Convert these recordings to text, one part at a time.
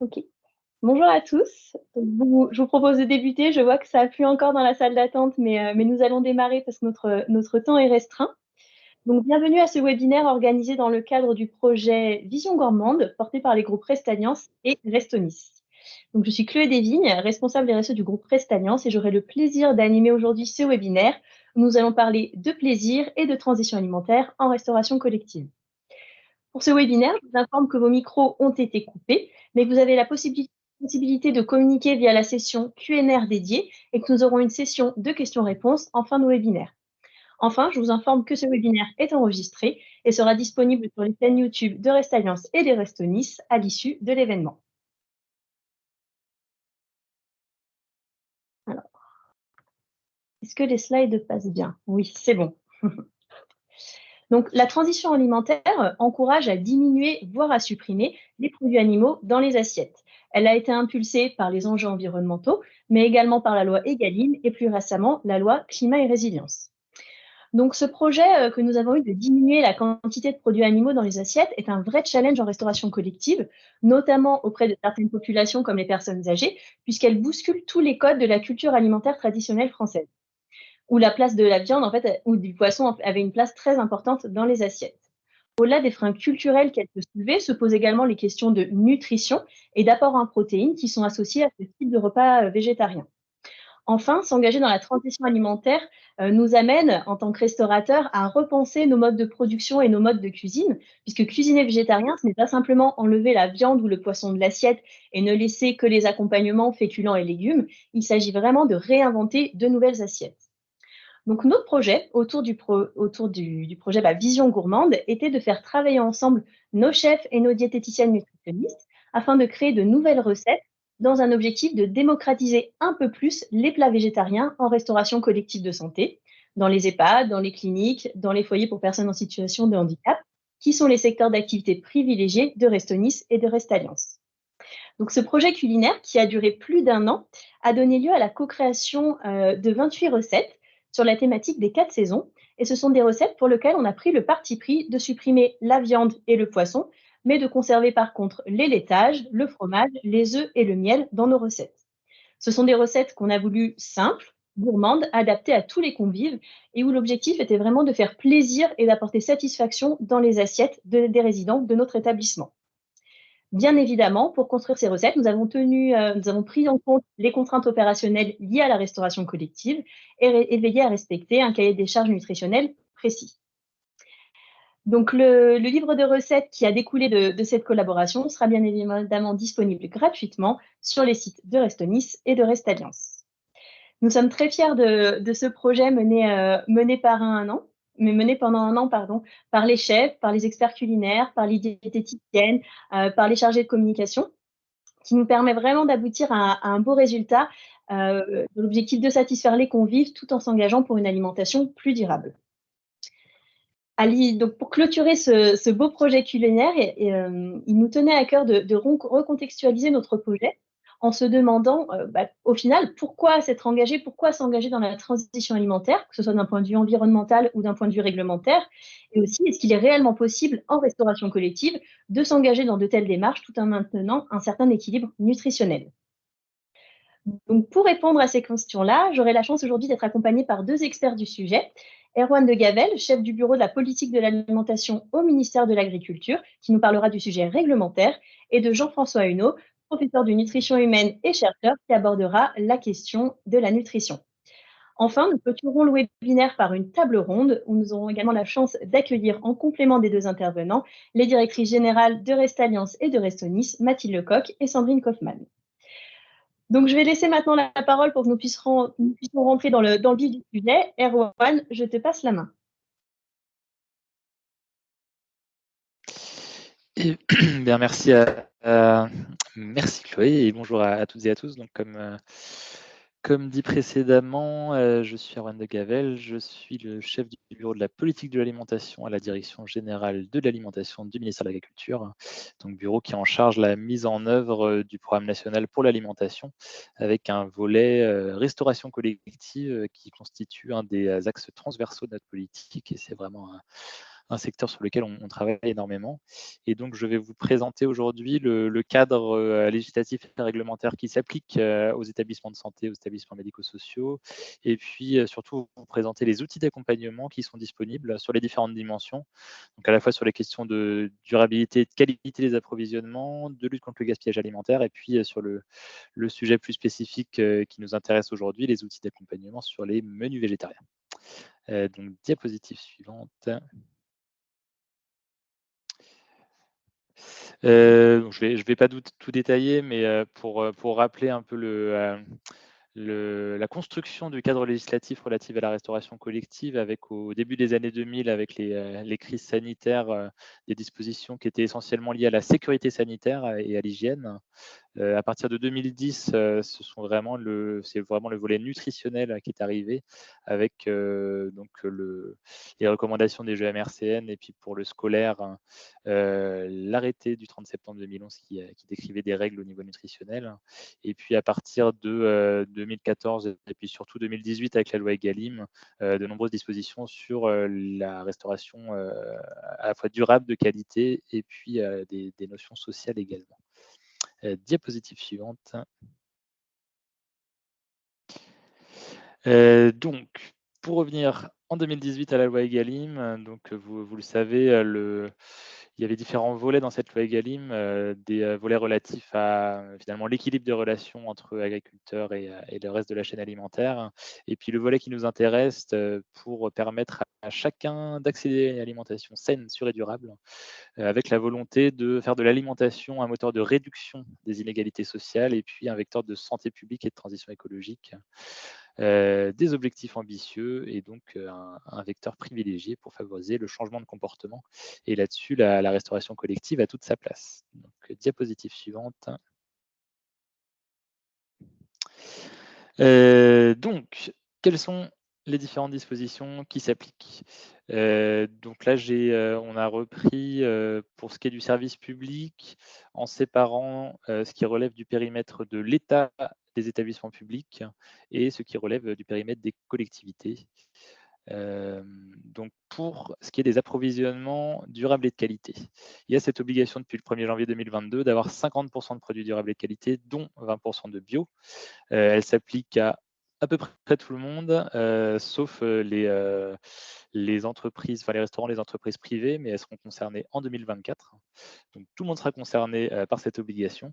OK. Bonjour à tous. Je vous propose de débuter. Je vois que ça pue encore dans la salle d'attente, mais nous allons démarrer parce que notre temps est restreint. Donc, bienvenue à ce webinaire organisé dans le cadre du projet Vision Gourmande, porté par les groupes Restalliance et Restonis. Donc, je suis Chloé Desvignes, responsable des restos du groupe Restalliance, et j'aurai le plaisir d'animer aujourd'hui ce webinaire où nous allons parler de plaisir et de transition alimentaire en restauration collective. Pour ce webinaire, je vous informe que vos micros ont été coupés, mais que vous avez la possibilité de communiquer via la session Q&R dédiée et que nous aurons une session de questions-réponses en fin de webinaire. Enfin, je vous informe que ce webinaire est enregistré et sera disponible sur les chaînes YouTube de Restalliance et des Restonis à l'issue de l'événement. Alors, est-ce que les slides passent bien? Oui, c'est bon. Donc, la transition alimentaire encourage à diminuer, voire à supprimer, les produits animaux dans les assiettes. Elle a été impulsée par les enjeux environnementaux, mais également par la loi Egalim et plus récemment la loi Climat et Résilience. Donc, ce projet que nous avons eu de diminuer la quantité de produits animaux dans les assiettes est un vrai challenge en restauration collective, notamment auprès de certaines populations comme les personnes âgées, puisqu'elle bouscule tous les codes de la culture alimentaire traditionnelle française, où la place de la viande, en fait, ou du poisson avait une place très importante dans les assiettes. Au-delà des freins culturels qu'elle peut soulever, se posent également les questions de nutrition et d'apport en protéines qui sont associées à ce type de repas végétarien. Enfin, s'engager dans la transition alimentaire nous amène, en tant que restaurateur, à repenser nos modes de production et nos modes de cuisine, puisque cuisiner végétarien, ce n'est pas simplement enlever la viande ou le poisson de l'assiette et ne laisser que les accompagnements féculents et légumes, il s'agit vraiment de réinventer de nouvelles assiettes. Donc, notre projet autour du projet Vision Gourmande était de faire travailler ensemble nos chefs et nos diététiciennes nutritionnistes afin de créer de nouvelles recettes dans un objectif de démocratiser un peu plus les plats végétariens en restauration collective de santé, dans les EHPAD, dans les cliniques, dans les foyers pour personnes en situation de handicap, qui sont les secteurs d'activité privilégiés de Restonis et de Restalliance. Donc, ce projet culinaire, qui a duré plus d'un an, a donné lieu à la co-création de 28 recettes sur la thématique des 4 saisons. Et ce sont des recettes pour lesquelles on a pris le parti pris de supprimer la viande et le poisson, mais de conserver par contre les laitages, le fromage, les œufs et le miel dans nos recettes. Ce sont des recettes qu'on a voulu simples, gourmandes, adaptées à tous les convives et où l'objectif était vraiment de faire plaisir et d'apporter satisfaction dans les assiettes des résidents de notre établissement. Bien évidemment, pour construire ces recettes, nous avons pris en compte les contraintes opérationnelles liées à la restauration collective et veillé à respecter un cahier des charges nutritionnel précis. Donc, le livre de recettes qui a découlé de cette collaboration sera bien évidemment disponible gratuitement sur les sites de Restonis et de Restalliance. Nous sommes très fiers de ce projet mené pendant un an, pardon, par les chefs, par les experts culinaires, par les diététiciennes, par les chargés de communication, qui nous permet vraiment d'aboutir à un beau résultat, dans l'objectif de satisfaire les convives tout en s'engageant pour une alimentation plus durable. Donc pour clôturer ce beau projet culinaire, il nous tenait à cœur de recontextualiser notre projet en se demandant, au final, pourquoi s'être engagé, pourquoi s'engager dans la transition alimentaire, que ce soit d'un point de vue environnemental ou d'un point de vue réglementaire, et aussi est-ce qu'il est réellement possible en restauration collective de s'engager dans de telles démarches tout en maintenant un certain équilibre nutritionnel. Donc, pour répondre à ces questions-là, j'aurai la chance aujourd'hui d'être accompagnée par 2 experts du sujet. Erwan de Gavel, chef du bureau de la politique de l'alimentation au ministère de l'Agriculture, qui nous parlera du sujet réglementaire, et de Jean-François Huneau, professeur de nutrition humaine et chercheur, qui abordera la question de la nutrition. Enfin, nous clôturerons le webinaire par une table ronde où nous aurons également la chance d'accueillir en complément des 2 intervenants les directrices générales de Restalliance et de Restonis, Mathilde Lecoq et Sandrine Kaufmann. Donc, je vais laisser maintenant la parole pour que nous puissions rentrer dans le vif du sujet. Erwan, je te passe la main. Et bien, merci Chloé et bonjour à toutes et à tous. Donc, comme dit précédemment, je suis Erwan de Gavel, je suis le chef du bureau de la politique de l'alimentation à la direction générale de l'alimentation du ministère de l'Agriculture, donc bureau qui est en charge la mise en œuvre du programme national pour l'alimentation avec un volet restauration collective qui constitue un des axes transversaux de notre politique et c'est vraiment un secteur sur lequel on travaille énormément. Et donc, je vais vous présenter aujourd'hui le cadre législatif et réglementaire qui s'applique aux établissements de santé, aux établissements médico-sociaux, et puis surtout vous présenter les outils d'accompagnement qui sont disponibles sur les différentes dimensions, donc à la fois sur les questions de durabilité et de qualité des approvisionnements, de lutte contre le gaspillage alimentaire, et puis sur le sujet plus spécifique qui nous intéresse aujourd'hui, les outils d'accompagnement sur les menus végétariens. Donc, diapositive suivante. Je ne vais pas tout détailler, mais pour rappeler un peu la construction du cadre législatif relatif à la restauration collective, avec au début des années 2000, avec les crises sanitaires, des dispositions qui étaient essentiellement liées à la sécurité sanitaire et à l'hygiène. À partir de 2010, c'est vraiment le volet nutritionnel qui est arrivé avec les recommandations des GMRCN, et puis pour le scolaire, l'arrêté du 30 septembre 2011 qui décrivait des règles au niveau nutritionnel. Et puis à partir de 2014 et puis surtout 2018 avec la loi Egalim, de nombreuses dispositions sur la restauration à la fois durable, de qualité, et puis des notions sociales également. Diapositive suivante. Donc, pour revenir en 2018 à la loi Egalim, donc vous le savez, il y avait différents volets dans cette loi Egalim, des volets relatifs à finalement l'équilibre des relations entre agriculteurs et le reste de la chaîne alimentaire, et puis le volet qui nous intéresse pour permettre à chacun d'accéder à une alimentation saine, sûre et durable, avec la volonté de faire de l'alimentation un moteur de réduction des inégalités sociales, et puis un vecteur de santé publique et de transition écologique. Des objectifs ambitieux, et donc un vecteur privilégié pour favoriser le changement de comportement. Et là-dessus, la restauration collective a toute sa place. Donc, diapositive suivante. Donc, quelles sont les différentes dispositions qui s'appliquent? Donc là, on a repris, pour ce qui est du service public, en séparant ce qui relève du périmètre de l'État, des établissements publics, et ce qui relève du périmètre des collectivités. Donc pour ce qui est des approvisionnements durables et de qualité, il y a cette obligation depuis le 1er janvier 2022 d'avoir 50% de produits durables et de qualité, dont 20% de bio. Elle s'applique à peu près tout le monde, sauf les entreprises, enfin les restaurants, les entreprises privées, mais elles seront concernées en 2024. Donc tout le monde sera concerné par cette obligation.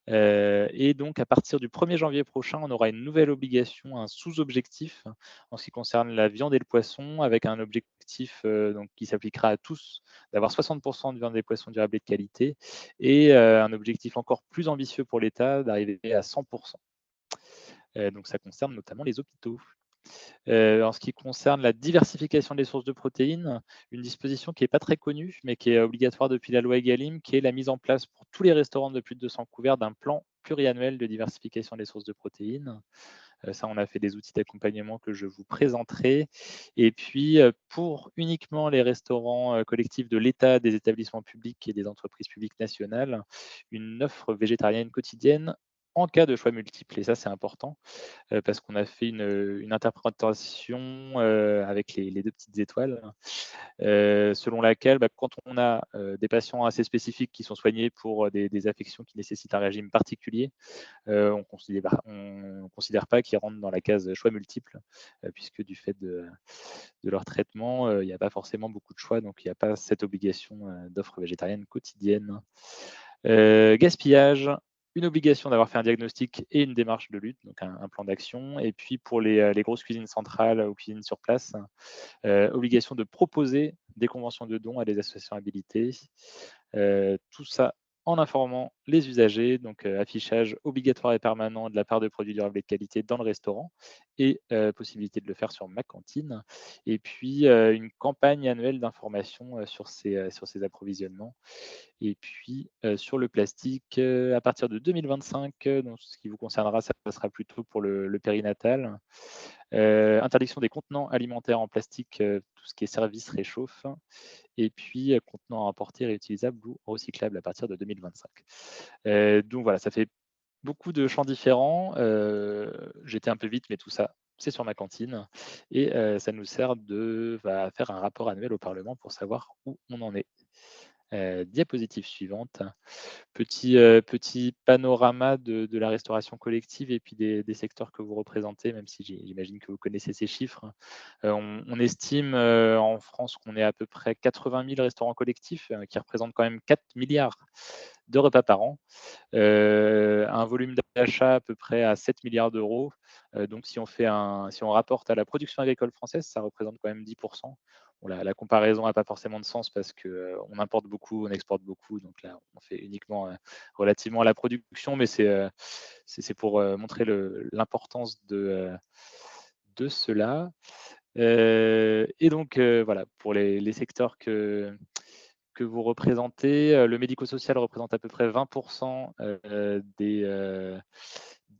Et donc à partir du 1er janvier prochain, on aura une nouvelle obligation, un sous-objectif en ce qui concerne la viande et le poisson, avec un objectif donc, qui s'appliquera à tous, d'avoir 60% de viande et poissons durables et de qualité, et un objectif encore plus ambitieux pour l'État, d'arriver à 100%. Donc ça concerne notamment les hôpitaux. En ce qui concerne la diversification des sources de protéines, une disposition qui n'est pas très connue, mais qui est obligatoire depuis la loi Egalim, qui est la mise en place pour tous les restaurants de plus de 200 couverts d'un plan pluriannuel de diversification des sources de protéines. Ça, on a fait des outils d'accompagnement que je vous présenterai. Et puis, pour uniquement les restaurants collectifs de l'État, des établissements publics et des entreprises publiques nationales, une offre végétarienne quotidienne en cas de choix multiples. Et ça, c'est important parce qu'on a fait une interprétation avec les deux petites étoiles, selon laquelle quand on a des patients assez spécifiques qui sont soignés pour des affections qui nécessitent un régime particulier, on ne considère pas qu'ils rentrent dans la case choix multiples, puisque du fait de leur traitement, il n'y a pas forcément beaucoup de choix, donc il n'y a pas cette obligation d'offre végétarienne quotidienne. Gaspillage, une obligation d'avoir fait un diagnostic et une démarche de lutte, donc un plan d'action. Et puis pour les grosses cuisines centrales ou cuisines sur place, obligation de proposer des conventions de dons à des associations habilitées. Tout ça en informant les usagers, donc affichage obligatoire et permanent de la part de produits durables et de qualité dans le restaurant, et possibilité de le faire sur Ma Cantine. Et puis une campagne annuelle d'information sur ces approvisionnements. Et puis sur le plastique, à partir de 2025, donc ce qui vous concernera, ça sera plutôt pour le périnatal. Interdiction des contenants alimentaires en plastique, tout ce qui est service réchauffe, et puis contenants à emporter réutilisables ou recyclables à partir de 2025. Donc voilà, ça fait beaucoup de champs différents. J'étais un peu vite, mais tout ça c'est sur ma cantine et ça nous sert de faire un rapport annuel au Parlement pour savoir où on en est. Diapositive suivante. Petit panorama de la restauration collective et puis des secteurs que vous représentez, même si j'imagine que vous connaissez ces chiffres. On estime en France qu'on est à peu près 80 000 restaurants collectifs qui représentent quand même 4 milliards de repas par an. Un volume d'achat à peu près à 7 milliards d'euros. Donc si on rapporte à la production agricole française, ça représente quand même 10%. Bon, la comparaison n'a pas forcément de sens parce qu'on importe beaucoup, on exporte beaucoup. Donc là, on fait uniquement relativement à la production, mais c'est pour montrer l'importance de cela. Et donc, voilà, pour les secteurs que vous représentez, le médico-social représente à peu près 20%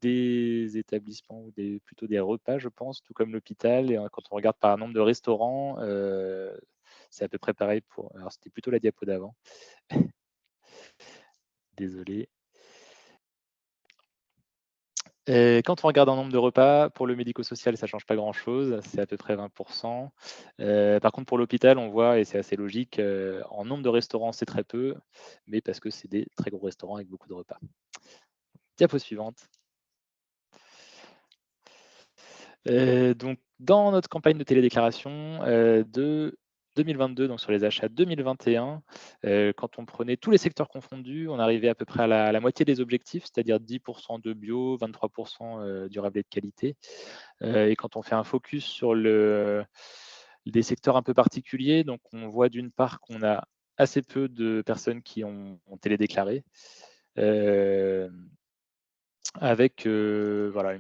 des établissements ou plutôt des repas, je pense, tout comme l'hôpital. Et quand on regarde par nombre de restaurants, c'est à peu près pareil pour. Alors, c'était plutôt la diapo d'avant. Désolé. Quand on regarde en nombre de repas, pour le médico-social, ça ne change pas grand-chose, c'est à peu près 20%. Par contre, pour l'hôpital, on voit, et c'est assez logique, en nombre de restaurants, c'est très peu, mais parce que c'est des très gros restaurants avec beaucoup de repas. Diapo suivante. Donc, dans notre campagne de télédéclaration de 2022, donc sur les achats 2021, quand on prenait tous les secteurs confondus, on arrivait à peu près à la moitié des objectifs, c'est-à-dire 10% de bio, 23% durable et de qualité. Et quand on fait un focus sur des secteurs un peu particuliers, donc on voit d'une part qu'on a assez peu de personnes qui ont télédéclaré. Avec voilà,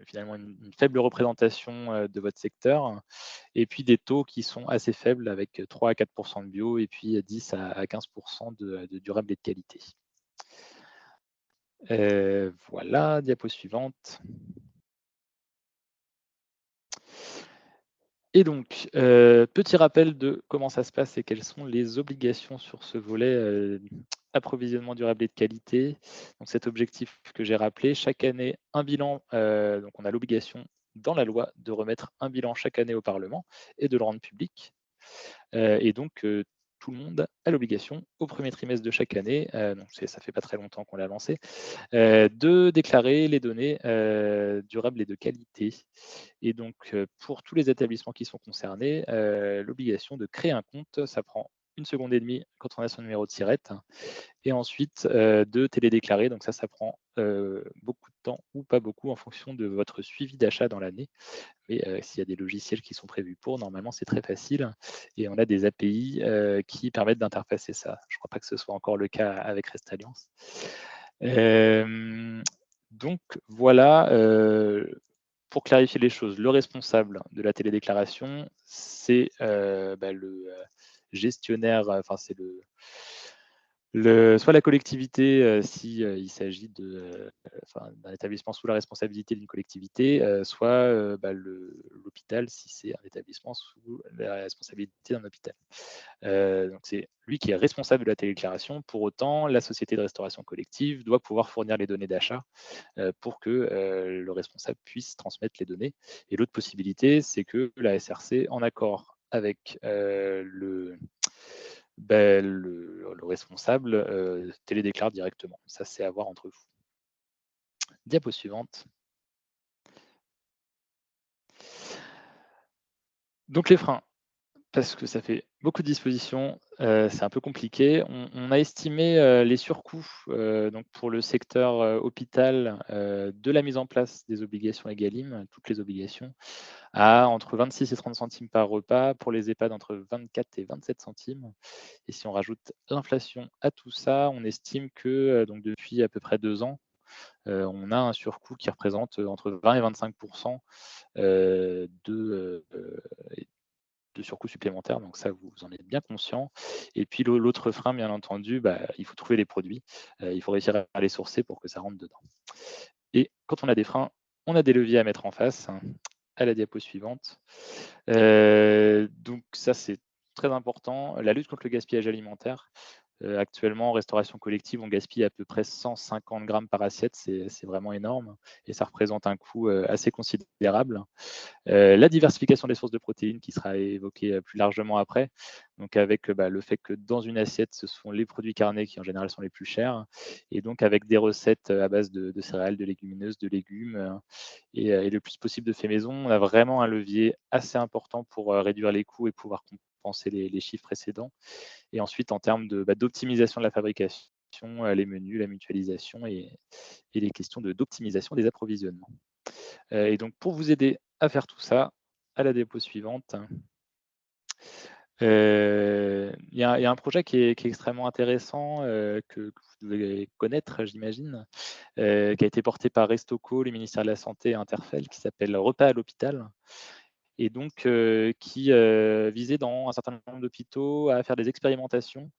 finalement une faible représentation de votre secteur et puis des taux qui sont assez faibles avec 3 à 4% de bio et puis 10 à 15% de durable et de qualité. Voilà, diapo suivante. Et donc, petit rappel de comment ça se passe et quelles sont les obligations sur ce volet approvisionnement durable et de qualité. Donc cet objectif que j'ai rappelé, chaque année, un bilan, donc on a l'obligation dans la loi de remettre un bilan chaque année au Parlement et de le rendre public. Et donc, tout le monde a l'obligation au premier trimestre de chaque année, donc ça fait pas très longtemps qu'on l'a lancé, de déclarer les données durables et de qualité. Et donc, pour tous les établissements qui sont concernés, l'obligation de créer un compte, ça prend 1 seconde et demie quand on a son numéro de SIRET. Et ensuite, de télédéclarer. Donc ça prend beaucoup de temps ou pas beaucoup en fonction de votre suivi d'achat dans l'année. Mais s'il y a des logiciels qui sont prévus pour, normalement, c'est très facile. Et on a des API qui permettent d'interfacer ça. Je ne crois pas que ce soit encore le cas avec REST Alliance. Donc voilà, pour clarifier les choses, le responsable de la télédéclaration, c'est le gestionnaire, enfin c'est soit la collectivité si il s'agit d'un établissement sous la responsabilité d'une collectivité, soit l'hôpital si c'est un établissement sous la responsabilité d'un hôpital. Donc c'est lui qui est responsable de la télédéclaration. Pour autant, la société de restauration collective doit pouvoir fournir les données d'achat pour que le responsable puisse transmettre les données. Et l'autre possibilité, c'est que la SRC, en accord avec le responsable, télédéclare directement. Ça, c'est à voir entre vous. Diapo suivante. Donc les freins, parce que ça fait beaucoup de dispositions, c'est un peu compliqué. On a estimé les surcoûts donc pour le secteur hôpital de la mise en place des obligations Egalim, toutes les obligations, à entre 26 et 30 centimes par repas, pour les EHPAD entre 24 et 27 centimes. Et si on rajoute l'inflation à tout ça, on estime que donc depuis à peu près 2 ans, on a un surcoût qui représente entre 20 et 25% de surcoûts supplémentaires. Donc ça, vous en êtes bien conscient. Et puis l'autre frein, bien entendu, il faut trouver les produits. Il faut réussir à les sourcer pour que ça rentre dedans. Et quand on a des freins, on a des leviers à mettre en face. À la diapo suivante. Donc ça, c'est très important. La lutte contre le gaspillage alimentaire. Actuellement, en restauration collective, on gaspille à peu près 150 grammes par assiette, c'est vraiment énorme et ça représente un coût assez considérable. La diversification des sources de protéines qui sera évoquée plus largement après, donc avec le fait que dans une assiette, ce sont les produits carnés qui en général sont les plus chers, et donc avec des recettes à base de céréales, de légumineuses, de légumes, et le plus possible de fait maison, on a vraiment un levier assez important pour réduire les coûts et pouvoir compenser les chiffres précédents. Et ensuite, en termes d'optimisation de la fabrication, les menus, la mutualisation et les questions d'optimisation des approvisionnements. Et donc, pour vous aider à faire tout ça, à la diapo suivante, il y a un projet qui est extrêmement intéressant, que vous devez connaître, j'imagine, qui a été porté par Restauco, le ministère de la Santé et Interfel, qui s'appelle Repas à l'hôpital, et donc qui visait dans un certain nombre d'hôpitaux à faire des expérimentations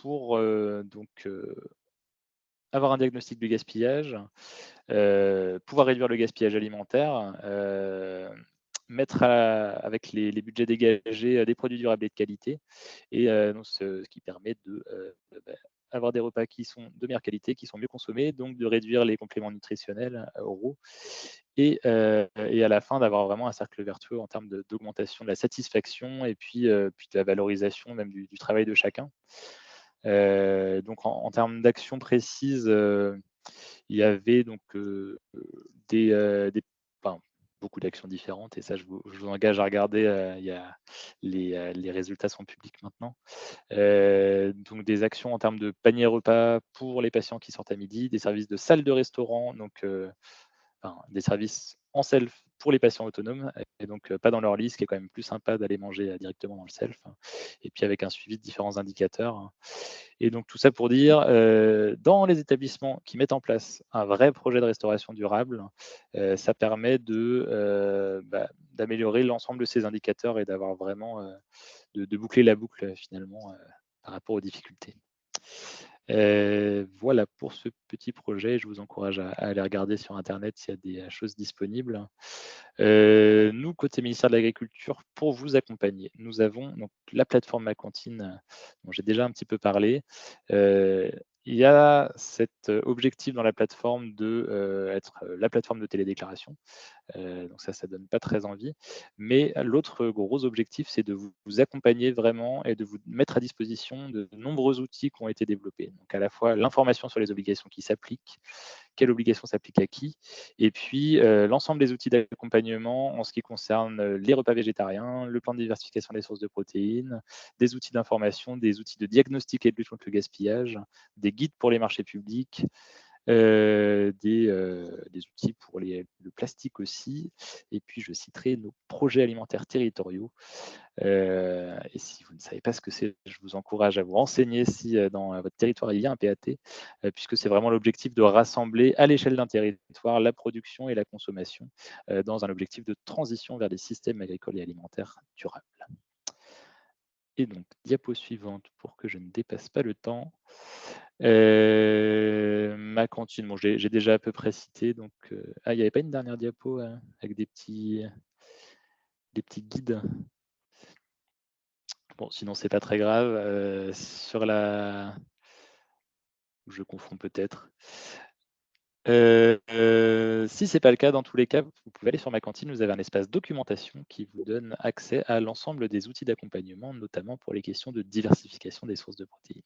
pour avoir un diagnostic du gaspillage, pouvoir réduire le gaspillage alimentaire, mettre avec les budgets dégagés des produits durables et de qualité, et donc ce qui permet avoir des repas qui sont de meilleure qualité, qui sont mieux consommés, donc de réduire les compléments nutritionnels oraux, et à la fin d'avoir vraiment un cercle vertueux en termes d'augmentation de la satisfaction et puis de la valorisation même du travail de chacun. Donc en termes d'actions précises, il y avait donc enfin, beaucoup d'actions différentes, et ça je vous engage à regarder, les résultats sont publics maintenant. Donc des actions en termes de panier repas pour les patients qui sortent à midi, des services de salle de restaurant, donc enfin, des services en self pour les patients autonomes, et donc pas dans leur lit, ce qui est quand même plus sympa d'aller manger directement dans le self, hein, et puis avec un suivi de différents indicateurs, hein. Et donc tout ça pour dire, dans les établissements qui mettent en place un vrai projet de restauration durable, ça permet d'améliorer l'ensemble de ces indicateurs et d'avoir vraiment, de boucler la boucle finalement, par rapport aux difficultés. Voilà pour ce petit projet. Je vous encourage à aller regarder sur internet s'il y a des choses disponibles. Nous, côté ministère de l'Agriculture, pour vous accompagner, nous avons donc la plateforme Ma Cantine, dont j'ai déjà un petit peu parlé. Il y a cet objectif dans la plateforme être la plateforme de télédéclaration. Donc ça donne pas très envie. Mais l'autre gros objectif, c'est de vous accompagner vraiment et de vous mettre à disposition de nombreux outils qui ont été développés. Donc à la fois l'information sur les obligations qui s'appliquent, quelles obligations s'appliquent à qui, et puis l'ensemble des outils d'accompagnement en ce qui concerne les repas végétariens, le plan de diversification des sources de protéines, des outils d'information, des outils de diagnostic et de lutte contre le gaspillage, des guides pour les marchés publics, des outils pour le plastique aussi, et puis je citerai nos projets alimentaires territoriaux. Et si vous ne savez pas ce que c'est, je vous encourage à vous renseigner si dans votre territoire il y a un PAT, puisque c'est vraiment l'objectif de rassembler à l'échelle d'un territoire la production et la consommation dans un objectif de transition vers des systèmes agricoles et alimentaires durables. Et donc, diapo suivante pour que je ne dépasse pas le temps. Ma cantine, bon, j'ai déjà à peu près cité, donc il n'y avait pas une dernière diapo avec des petits guides? Bon, sinon c'est pas très grave. Je confonds peut-être. Si c'est pas le cas, dans tous les cas, vous pouvez aller sur Ma Cantine, vous avez un espace documentation qui vous donne accès à l'ensemble des outils d'accompagnement, notamment pour les questions de diversification des sources de protéines.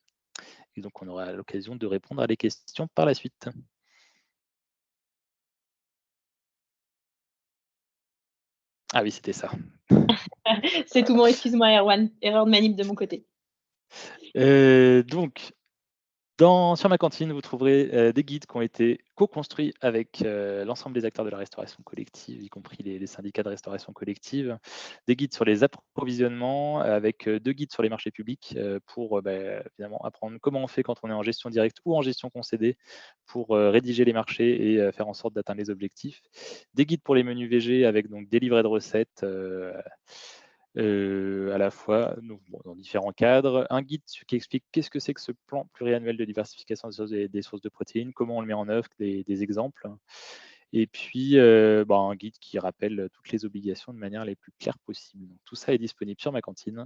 Et donc on aura l'occasion de répondre à des questions par la suite. Ah oui, c'était ça. C'est tout bon, excuse-moi Erwan, erreur de manip de mon côté. Donc sur Ma Cantine, vous trouverez des guides qui ont été co-construits avec l'ensemble des acteurs de la restauration collective, y compris les syndicats de restauration collective. Des guides sur les approvisionnements, avec 2 guides sur les marchés publics, pour finalement apprendre comment on fait quand on est en gestion directe ou en gestion concédée pour rédiger les marchés et faire en sorte d'atteindre les objectifs. Des guides pour les menus VG avec donc des livrets de recettes, à la fois donc, dans différents cadres. Un guide qui explique qu'est-ce que c'est que ce plan pluriannuel de diversification des sources de protéines, comment on le met en œuvre, des exemples. Et puis un guide qui rappelle toutes les obligations de manière les plus claires possible. Donc, tout ça est disponible sur Ma Cantine.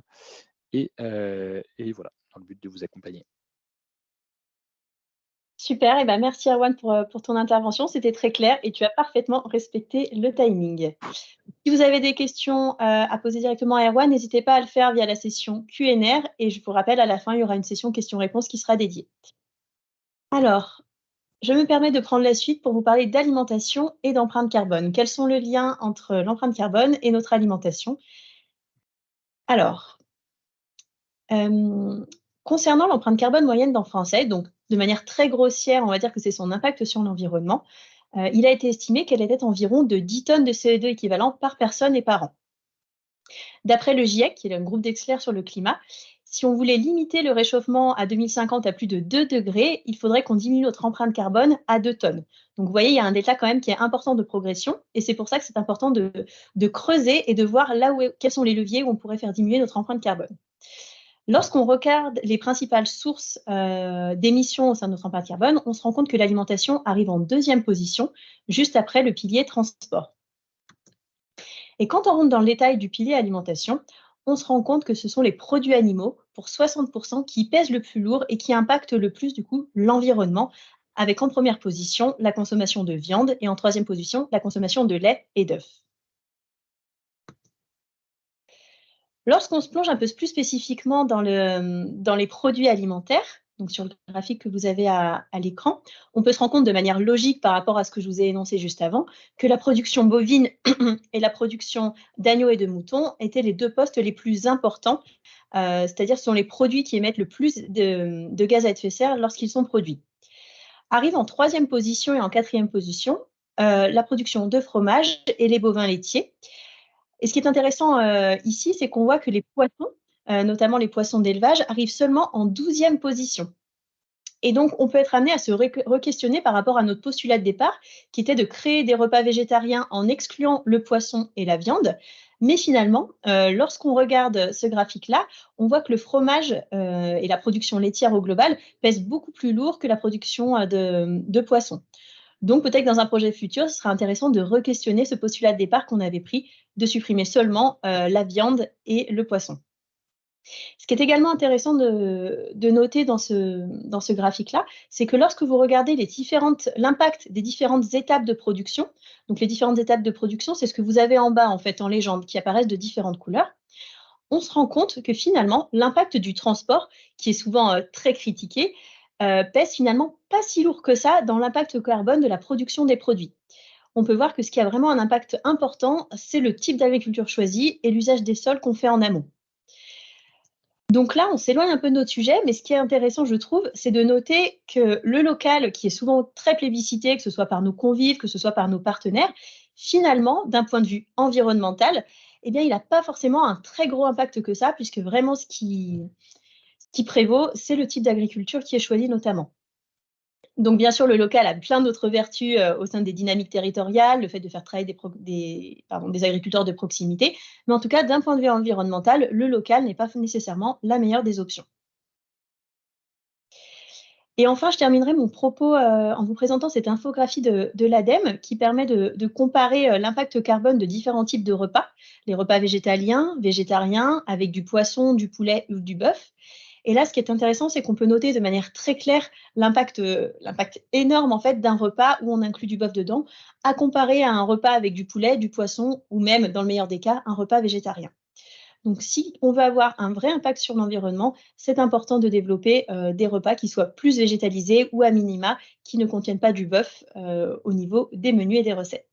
Et voilà, dans le but de vous accompagner. Super, et ben merci Erwan pour ton intervention, c'était très clair et tu as parfaitement respecté le timing. Si vous avez des questions à poser directement à Erwan, n'hésitez pas à le faire via la session Q&R et je vous rappelle, à la fin, il y aura une session questions-réponses qui sera dédiée. Alors, je me permets de prendre la suite pour vous parler d'alimentation et d'empreinte carbone. Quels sont les liens entre l'empreinte carbone et notre alimentation? Alors, concernant l'empreinte carbone moyenne d'un Français, donc de manière très grossière, on va dire que c'est son impact sur l'environnement, il a été estimé qu'elle était environ de 10 tonnes de CO2 équivalent par personne et par an. D'après le GIEC, qui est un groupe d'experts sur le climat, si on voulait limiter le réchauffement à 2050 à plus de 2 degrés, il faudrait qu'on diminue notre empreinte carbone à 2 tonnes. Donc vous voyez, il y a un delta quand même qui est important de progression et c'est pour ça que c'est important de creuser et de voir quels sont les leviers où on pourrait faire diminuer notre empreinte carbone. Lorsqu'on regarde les principales sources d'émissions au sein de notre empreinte carbone, on se rend compte que l'alimentation arrive en deuxième position, juste après le pilier transport. Et quand on rentre dans le détail du pilier alimentation, on se rend compte que ce sont les produits animaux, pour 60%, qui pèsent le plus lourd et qui impactent le plus du coup l'environnement, avec en première position la consommation de viande et en troisième position la consommation de lait et d'œufs. Lorsqu'on se plonge un peu plus spécifiquement dans les produits alimentaires, donc sur le graphique que vous avez à l'écran, on peut se rendre compte de manière logique par rapport à ce que je vous ai énoncé juste avant, que la production bovine et la production d'agneaux et de moutons étaient les deux postes les plus importants, c'est-à-dire ce sont les produits qui émettent le plus de gaz à effet de serre lorsqu'ils sont produits. Arrive en troisième position et en quatrième position la production de fromage et les bovins laitiers. Et ce qui est intéressant ici, c'est qu'on voit que les poissons, notamment les poissons d'élevage, arrivent seulement en 12e position. Et donc, on peut être amené à se re-questionner par rapport à notre postulat de départ, qui était de créer des repas végétariens en excluant le poisson et la viande. Mais finalement, lorsqu'on regarde ce graphique-là, on voit que le fromage et la production laitière au global pèsent beaucoup plus lourd que la production de poissons. Donc, peut-être que dans un projet futur, ce sera intéressant de re-questionner ce postulat de départ qu'on avait pris, de supprimer seulement la viande et le poisson. Ce qui est également intéressant de noter dans ce graphique-là, c'est que lorsque vous regardez l'impact des différentes étapes de production, donc les différentes étapes de production, c'est ce que vous avez en bas, en fait, en légende, qui apparaissent de différentes couleurs, on se rend compte que finalement, l'impact du transport, qui est souvent très critiqué, pèse finalement pas si lourd que ça dans l'impact carbone de la production des produits. On peut voir que ce qui a vraiment un impact important, c'est le type d'agriculture choisi et l'usage des sols qu'on fait en amont. Donc là, on s'éloigne un peu de notre sujet, mais ce qui est intéressant, je trouve, c'est de noter que le local, qui est souvent très plébiscité, que ce soit par nos convives, que ce soit par nos partenaires, finalement, d'un point de vue environnemental, eh bien, il n'a pas forcément un très gros impact que ça, puisque vraiment ce qui prévaut, c'est le type d'agriculture qui est choisi notamment. Donc, bien sûr, le local a plein d'autres vertus au sein des dynamiques territoriales, le fait de faire travailler des agriculteurs de proximité. Mais en tout cas, d'un point de vue environnemental, le local n'est pas nécessairement la meilleure des options. Et enfin, je terminerai mon propos en vous présentant cette infographie de l'ADEME qui permet de comparer l'impact carbone de différents types de repas, les repas végétaliens, végétariens, avec du poisson, du poulet ou du bœuf. Et là, ce qui est intéressant, c'est qu'on peut noter de manière très claire l'impact énorme en fait d'un repas où on inclut du bœuf dedans, à comparer à un repas avec du poulet, du poisson ou même, dans le meilleur des cas, un repas végétarien. Donc, si on veut avoir un vrai impact sur l'environnement, c'est important de développer des repas qui soient plus végétalisés ou à minima qui ne contiennent pas du bœuf au niveau des menus et des recettes.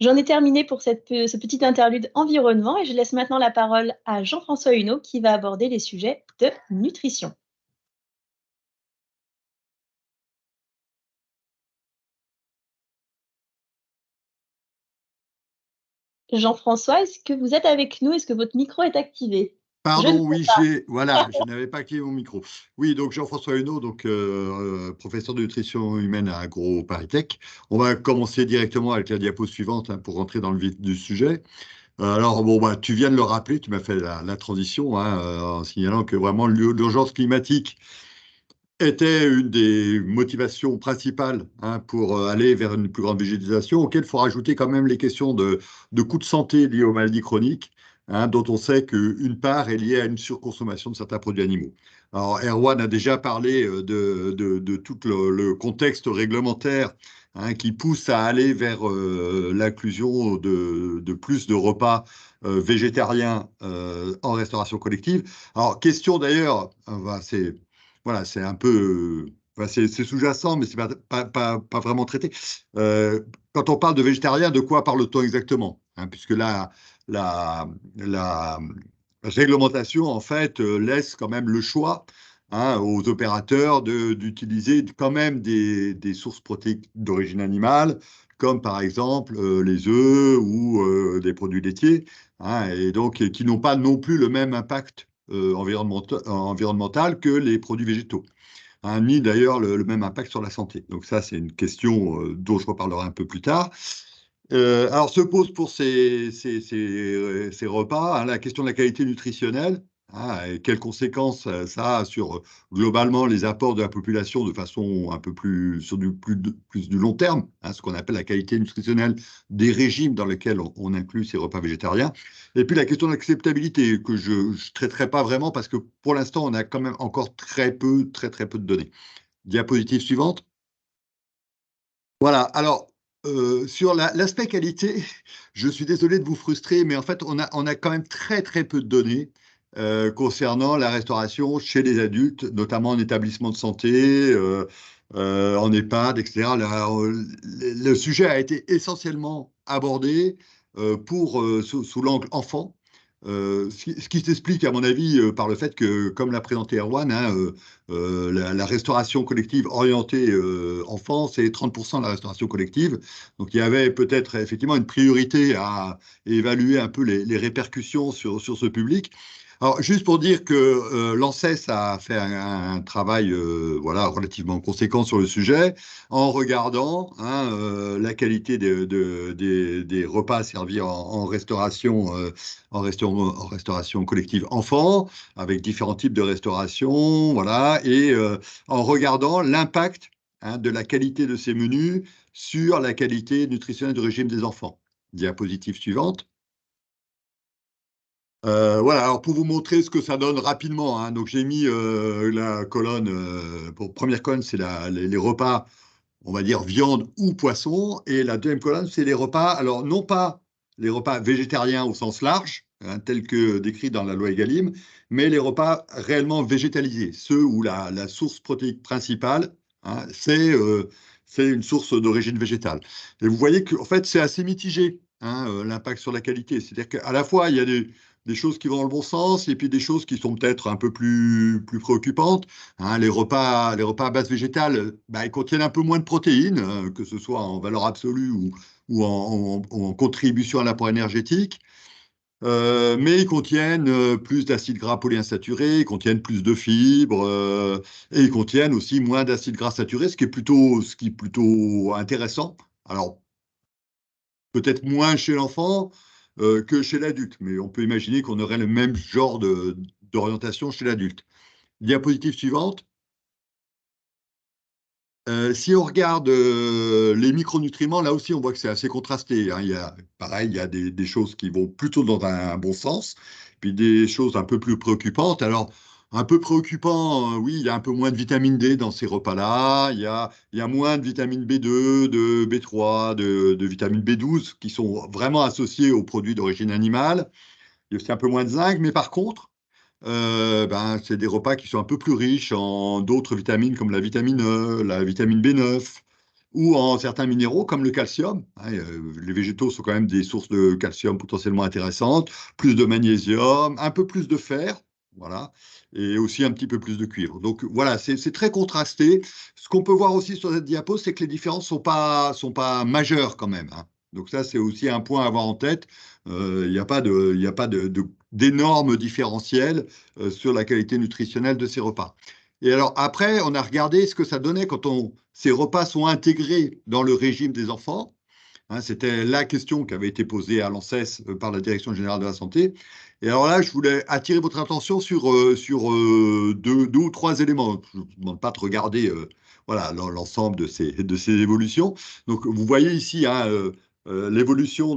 J'en ai terminé pour ce petit interlude environnement et je laisse maintenant la parole à Jean-François Huneau qui va aborder les sujets de nutrition. Jean-François, est-ce que vous êtes avec nous? Est-ce que votre micro est activé? Pardon, oui, voilà, je n'avais pas activé mon micro. Oui, donc Jean-François Huneau, donc professeur de nutrition humaine à AgroParisTech. On va commencer directement avec la diapo suivante pour rentrer dans le vif du sujet. Alors, bon, bah, tu viens de le rappeler, tu m'as fait la transition en signalant que vraiment l'urgence climatique était une des motivations principales pour aller vers une plus grande végétisation, auquel il faut rajouter quand même les questions de coûts de santé liés aux maladies chroniques. dont on sait qu'une part est liée à une surconsommation de certains produits animaux. Alors, Erwan a déjà parlé de tout le contexte réglementaire qui pousse à aller vers l'inclusion de plus de repas végétariens en restauration collective. Alors, question d'ailleurs, c'est un peu... c'est sous-jacent, mais c'est pas vraiment traité. Quand on parle de végétarien, de quoi parle-t-on exactement, puisque là, la réglementation, en fait, laisse quand même le choix aux opérateurs d'utiliser quand même des sources protéiques d'origine animale, comme par exemple les œufs ou des produits laitiers, et donc qui n'ont pas non plus le même impact environnemental que les produits végétaux. Ni d'ailleurs le même impact sur la santé. Donc ça, c'est une question dont je reparlerai un peu plus tard. Alors se pose pour ces repas la question de la qualité nutritionnelle, et quelles conséquences ça a sur globalement les apports de la population de façon un peu plus sur plus du long terme, ce qu'on appelle la qualité nutritionnelle des régimes dans lesquels on inclut ces repas végétariens. Et puis la question de l'acceptabilité que je ne traiterai pas vraiment parce que pour l'instant on a quand même encore très peu de données. Diapositive suivante. Voilà, alors sur l'aspect qualité, je suis désolé de vous frustrer, mais en fait, on a quand même très peu de données concernant la restauration chez les adultes, notamment en établissement de santé, en EHPAD, etc. Le sujet a été essentiellement abordé sous l'angle enfant. Ce qui s'explique, à mon avis, par le fait que, comme l'a présenté Erwan, la restauration collective orientée enfant, c'est 30% de la restauration collective. Donc, il y avait peut-être effectivement une priorité à évaluer un peu les répercussions sur ce public. Alors, juste pour dire que l'ANSES a fait un travail relativement conséquent sur le sujet en regardant la qualité des repas servis en restauration collective enfant, avec différents types de restauration, voilà, et en regardant l'impact de la qualité de ces menus sur la qualité nutritionnelle du régime des enfants. Diapositive suivante. Voilà, alors pour vous montrer ce que ça donne rapidement, donc j'ai mis la colonne, pour première colonne, c'est les repas, on va dire viande ou poisson, et la deuxième colonne, c'est les repas, alors non pas les repas végétariens au sens large, tels que décrits dans la loi Egalim, mais les repas réellement végétalisés, ceux où la source protéique principale, c'est une source d'origine végétale. Et vous voyez qu'en fait, c'est assez mitigé, l'impact sur la qualité. C'est-à-dire qu'à la fois, il y a des choses qui vont dans le bon sens et puis des choses qui sont peut-être un peu plus préoccupantes. Les repas à base végétale, ils contiennent un peu moins de protéines, que ce soit en valeur absolue ou en contribution à l'apport énergétique. Mais ils contiennent plus d'acides gras polyinsaturés, ils contiennent plus de fibres, et ils contiennent aussi moins d'acides gras saturés, ce qui est plutôt intéressant. Alors, peut-être moins chez l'enfant que chez l'adulte, mais on peut imaginer qu'on aurait le même genre d'orientation chez l'adulte. Diapositive suivante. Si on regarde les micronutriments, là aussi, on voit que c'est assez contrasté. Il y a des choses qui vont plutôt dans un bon sens, puis des choses un peu plus préoccupantes. Alors, un peu préoccupant, oui, il y a un peu moins de vitamine D dans ces repas-là. Il y a moins de vitamine B2, de B3, de vitamine B12 qui sont vraiment associés aux produits d'origine animale. Il y a aussi un peu moins de zinc, mais par contre, c'est des repas qui sont un peu plus riches en d'autres vitamines comme la vitamine E, la vitamine B9 ou en certains minéraux comme le calcium. Les végétaux sont quand même des sources de calcium potentiellement intéressantes, plus de magnésium, un peu plus de fer, voilà, et aussi un petit peu plus de cuivre. Donc voilà, c'est très contrasté. Ce qu'on peut voir aussi sur cette diapo, c'est que les différences sont pas majeures quand même. Donc ça, c'est aussi un point à avoir en tête. Il n'y a pas d'énormes différentiels sur la qualité nutritionnelle de ces repas. Et alors après, on a regardé ce que ça donnait quand ces repas sont intégrés dans le régime des enfants. C'était la question qui avait été posée à l'ANSES par la Direction générale de la santé. Et alors là, je voulais attirer votre attention sur deux ou trois éléments. Je ne vous demande pas de regarder l'ensemble de ces évolutions. Donc, vous voyez ici l'évolution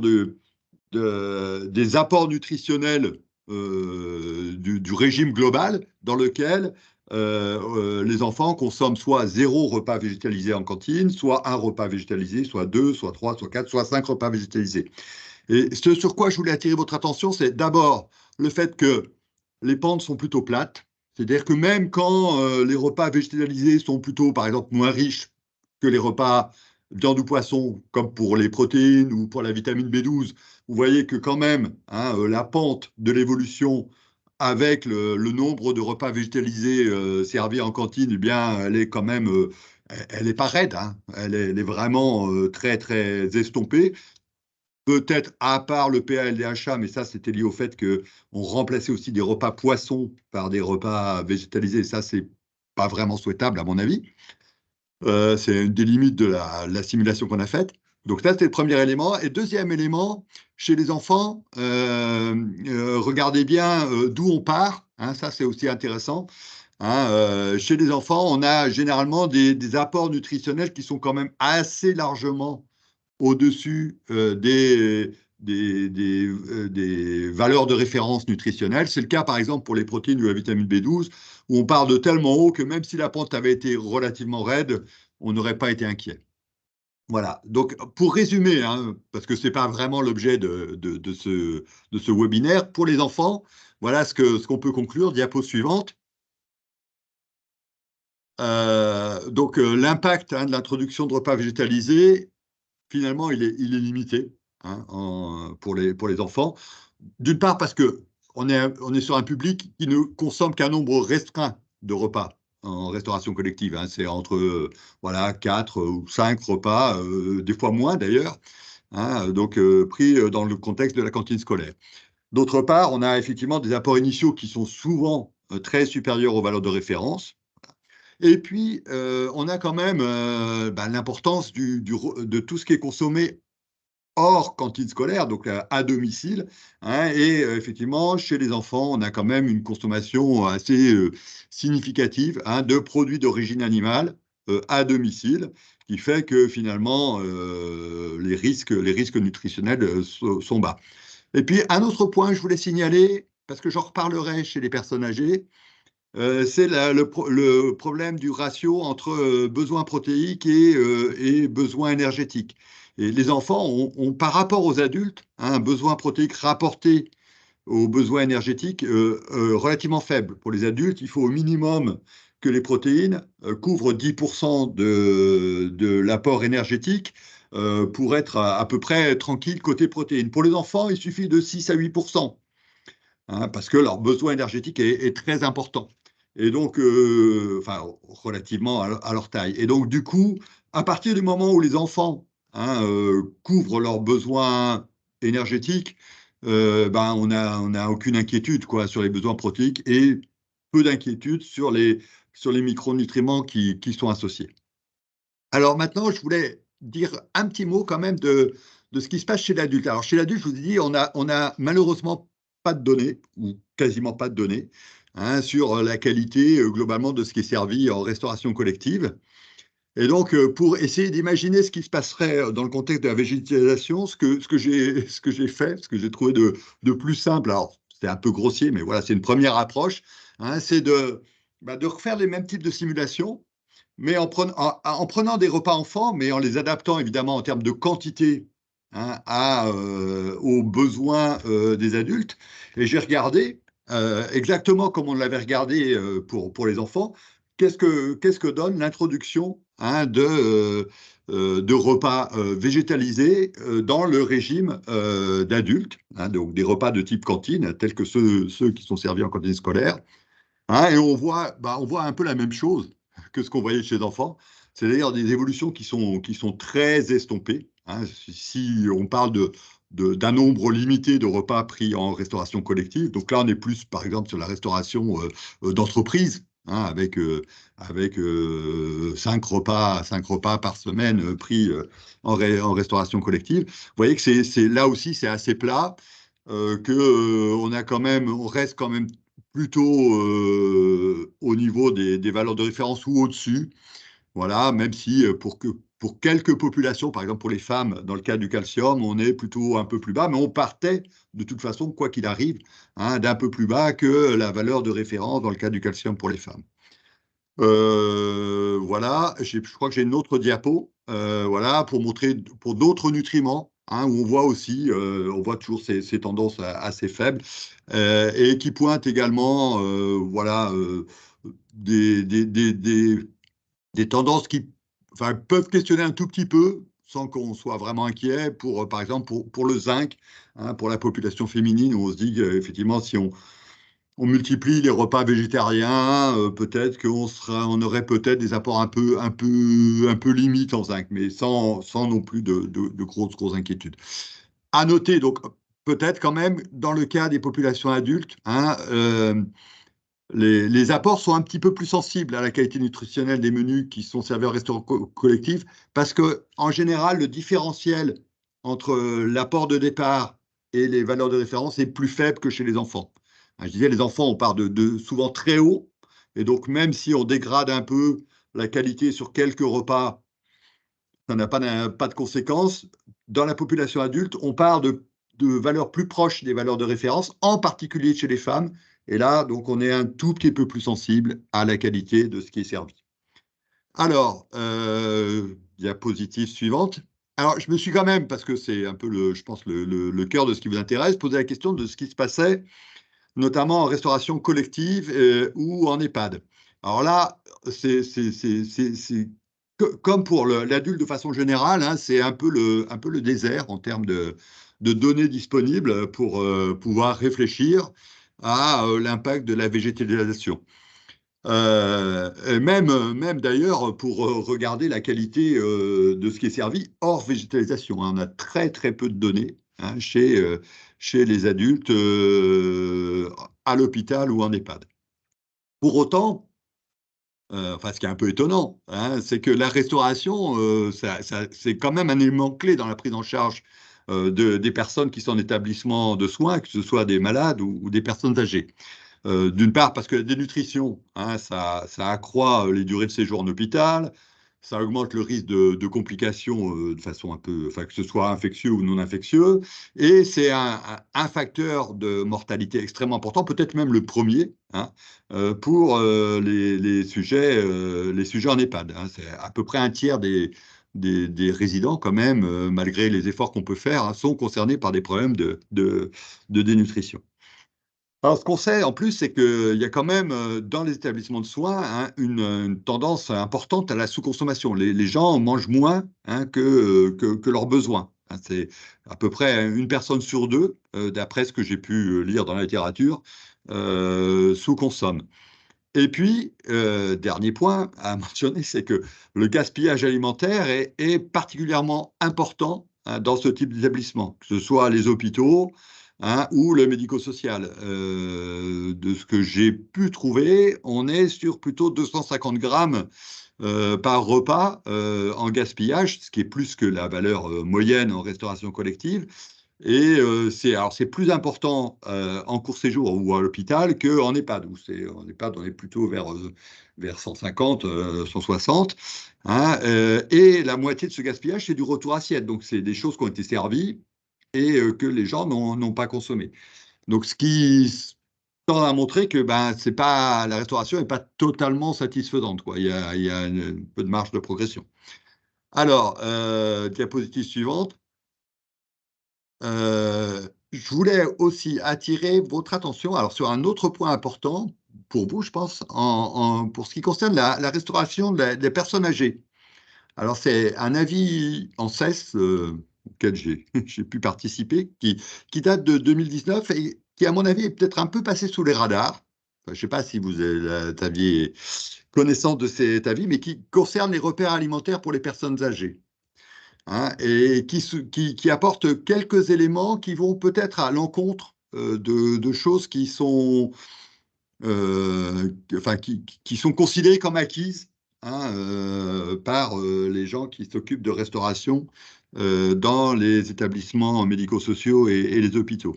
des apports nutritionnels du régime global dans lequel les enfants consomment soit 0 repas végétalisé en cantine, soit 1 repas végétalisé, soit 2, soit 3, soit 4, soit 5 repas végétalisés. Et ce sur quoi je voulais attirer votre attention, c'est d'abord le fait que les pentes sont plutôt plates, c'est-à-dire que même quand les repas végétalisés sont plutôt, par exemple, moins riches que les repas viande ou poisson, comme pour les protéines ou pour la vitamine B12, vous voyez que quand même, hein, la pente de l'évolution avec le nombre de repas végétalisés servis en cantine, eh bien, elle est quand même, elle n'est pas raide, hein, elle est vraiment très, très estompée. Peut-être à part le PA-LDHA, mais ça, c'était lié au fait qu'on remplaçait aussi des repas poissons par des repas végétalisés. Et ça, c'est pas vraiment souhaitable, à mon avis. C'est une des limites de la simulation qu'on a faite. Donc ça, c'était le premier élément. Et deuxième élément, chez les enfants, regardez bien d'où on part. Hein, ça, c'est aussi intéressant. Hein, chez les enfants, on a généralement des apports nutritionnels qui sont quand même assez largement au-dessus des valeurs de référence nutritionnelles. C'est le cas, par exemple, pour les protéines ou la vitamine B12, où on part de tellement haut que même si la pente avait été relativement raide, on n'aurait pas été inquiet. Voilà. Donc, pour résumer, hein, parce que ce n'est pas vraiment l'objet de ce webinaire, pour les enfants, voilà ce qu'on peut conclure. Diapo suivante. Donc, l'impact de l'introduction de repas végétalisés, finalement, il est limité, hein, pour les enfants. D'une part, parce qu'on est sur un public qui ne consomme qu'un nombre restreint de repas en restauration collective. Hein. C'est entre voilà, 4 ou 5 repas, des fois moins d'ailleurs, hein, donc pris dans le contexte de la cantine scolaire. D'autre part, on a effectivement des apports initiaux qui sont souvent très supérieurs aux valeurs de référence. Et puis, on a quand même l'importance de tout ce qui est consommé hors cantine scolaire, donc à domicile. Hein, et effectivement, chez les enfants, on a quand même une consommation assez significative, hein, de produits d'origine animale à domicile, qui fait que finalement, les risques nutritionnels sont bas. Et puis, un autre point, je voulais signaler, parce que j'en reparlerai chez les personnes âgées, c'est le problème du ratio entre besoin protéique et besoin énergétique. Et les enfants ont, par rapport aux adultes, un besoin protéique rapporté aux besoins énergétiques relativement faible. Pour les adultes, il faut au minimum que les protéines couvrent 10% de l'apport énergétique pour être à peu près tranquille côté protéines. Pour les enfants, il suffit de 6 à 8%. Hein, parce que leur besoin énergétique est très important. Et donc, enfin, relativement à leur taille. Et donc, du coup, à partir du moment où les enfants, hein, couvrent leurs besoins énergétiques, on n'a aucune inquiétude, quoi, sur les besoins protéiques et peu d'inquiétude sur les micronutriments qui sont associés. Alors maintenant, je voulais dire un petit mot quand même de ce qui se passe chez l'adulte. Alors chez l'adulte, je vous ai dit, on a malheureusement pas de données, ou quasiment pas de données, hein, sur la qualité globalement de ce qui est servi en restauration collective. Et donc, pour essayer d'imaginer ce qui se passerait dans le contexte de la végétalisation, ce que j'ai fait, ce que j'ai trouvé de plus simple, alors c'est un peu grossier, mais voilà, c'est une première approche, hein, c'est de refaire les mêmes types de simulations, mais en prenant des repas enfants, mais en les adaptant évidemment en termes de quantité, hein, aux besoins des adultes. Et j'ai regardé exactement comme on l'avait regardé pour les enfants, qu'est-ce que donne l'introduction, hein, de repas végétalisés dans le régime d'adultes, hein, donc des repas de type cantine, tels que ceux qui sont servis en cantine scolaire. Hein, et on voit un peu la même chose que ce qu'on voyait chez les enfants, c'est-à-dire des évolutions qui sont très estompées. Hein. Si on parle d'un nombre limité de repas pris en restauration collective, donc là on est plus par exemple sur la restauration d'entreprise, hein, avec 5 repas par semaine pris en restauration collective. Vous voyez que là aussi c'est assez plat, on reste quand même plutôt au niveau des valeurs de référence ou au-dessus. Voilà, même si pour quelques populations, par exemple pour les femmes, dans le cas du calcium, on est plutôt un peu plus bas, mais on partait de toute façon, quoi qu'il arrive, hein, d'un peu plus bas que la valeur de référence dans le cas du calcium pour les femmes. Voilà, je crois que j'ai une autre diapo, voilà, pour montrer pour d'autres nutriments, hein, où on voit aussi, on voit toujours ces tendances assez faibles, et qui pointent également, voilà, des tendances qui, enfin, peuvent questionner un tout petit peu, sans qu'on soit vraiment inquiet, pour, par exemple, pour le zinc, hein, pour la population féminine, où on se dit qu'effectivement, si on multiplie les repas végétariens, peut-être on aurait peut-être des apports un peu limites en zinc, mais sans non plus de grosses inquiétudes. À noter, donc, peut-être quand même, dans le cas des populations adultes, hein, les apports sont un petit peu plus sensibles à la qualité nutritionnelle des menus qui sont servis en restaurant collectif, parce que, en général, le différentiel entre l'apport de départ et les valeurs de référence est plus faible que chez les enfants. Je disais, les enfants, on part de souvent très haut, et donc même si on dégrade un peu la qualité sur quelques repas, ça n'a pas de conséquences. Dans la population adulte, on part de valeurs plus proches des valeurs de référence, en particulier chez les femmes. Et là, donc, on est un tout petit peu plus sensible à la qualité de ce qui est servi. Alors, diapositive suivante. Alors, je me suis quand même, parce que c'est un peu, je pense, le cœur de ce qui vous intéresse, posé la question de ce qui se passait, notamment en restauration collective ou en EHPAD. Alors là, c'est comme pour l'adulte de façon générale, hein, c'est un peu le désert en termes de données disponibles pour pouvoir réfléchir à l'impact de la végétalisation. Même d'ailleurs pour regarder la qualité de ce qui est servi hors végétalisation, hein. On a très peu de données, hein, chez les adultes à l'hôpital ou en EHPAD. Pour autant, enfin, ce qui est un peu étonnant, hein, c'est que la restauration, c'est quand même un élément clé dans la prise en charge des personnes qui sont en établissement de soins, que ce soit des malades ou des personnes âgées. D'une part, parce que la dénutrition, hein, ça accroît les durées de séjour en hôpital, ça augmente le risque de complications de façon un peu, enfin, que ce soit infectieux ou non infectieux, et c'est un facteur de mortalité extrêmement important, peut-être même le premier, hein, pour les sujets en EHPAD, hein. C'est à peu près un tiers des résidents, quand même, malgré les efforts qu'on peut faire, hein, sont concernés par des problèmes de dénutrition. Alors, ce qu'on sait en plus, c'est qu'il y a quand même dans les établissements de soins, hein, une tendance importante à la sous-consommation. Les gens mangent moins, hein, que leurs besoins, hein. C'est à peu près une personne sur deux, d'après ce que j'ai pu lire dans la littérature, sous-consomme. Et puis, dernier point à mentionner, c'est que le gaspillage alimentaire est particulièrement important, hein, dans ce type d'établissement, que ce soit les hôpitaux, hein, ou le médico-social. De ce que j'ai pu trouver, on est sur plutôt 250 grammes par repas en gaspillage, ce qui est plus que la valeur moyenne en restauration collective. Et c'est plus important en court séjour ou à l'hôpital qu'en EHPAD, en EHPAD, on est plutôt vers 150, 160. Hein, et la moitié de ce gaspillage, c'est du retour assiette. Donc, c'est des choses qui ont été servies et que les gens n'ont pas consommé. Donc, ce qui tend à montrer que la restauration n'est pas totalement satisfaisante, quoi. Il y a un peu de marge de progression. Alors, diapositive suivante. Je voulais aussi attirer votre attention sur un autre point important pour vous, je pense, pour ce qui concerne la restauration des personnes âgées. Alors, c'est un avis en CES auquel j'ai pu participer, qui date de 2019 et qui, à mon avis, est peut-être un peu passé sous les radars. Enfin, je ne sais pas si vous aviez connaissance de cet avis, mais qui concerne les repères alimentaires pour les personnes âgées. Hein, et qui apporte quelques éléments qui vont peut-être à l'encontre de choses qui sont, qui sont considérées comme acquises, hein, par les gens qui s'occupent de restauration dans les établissements médico-sociaux et les hôpitaux.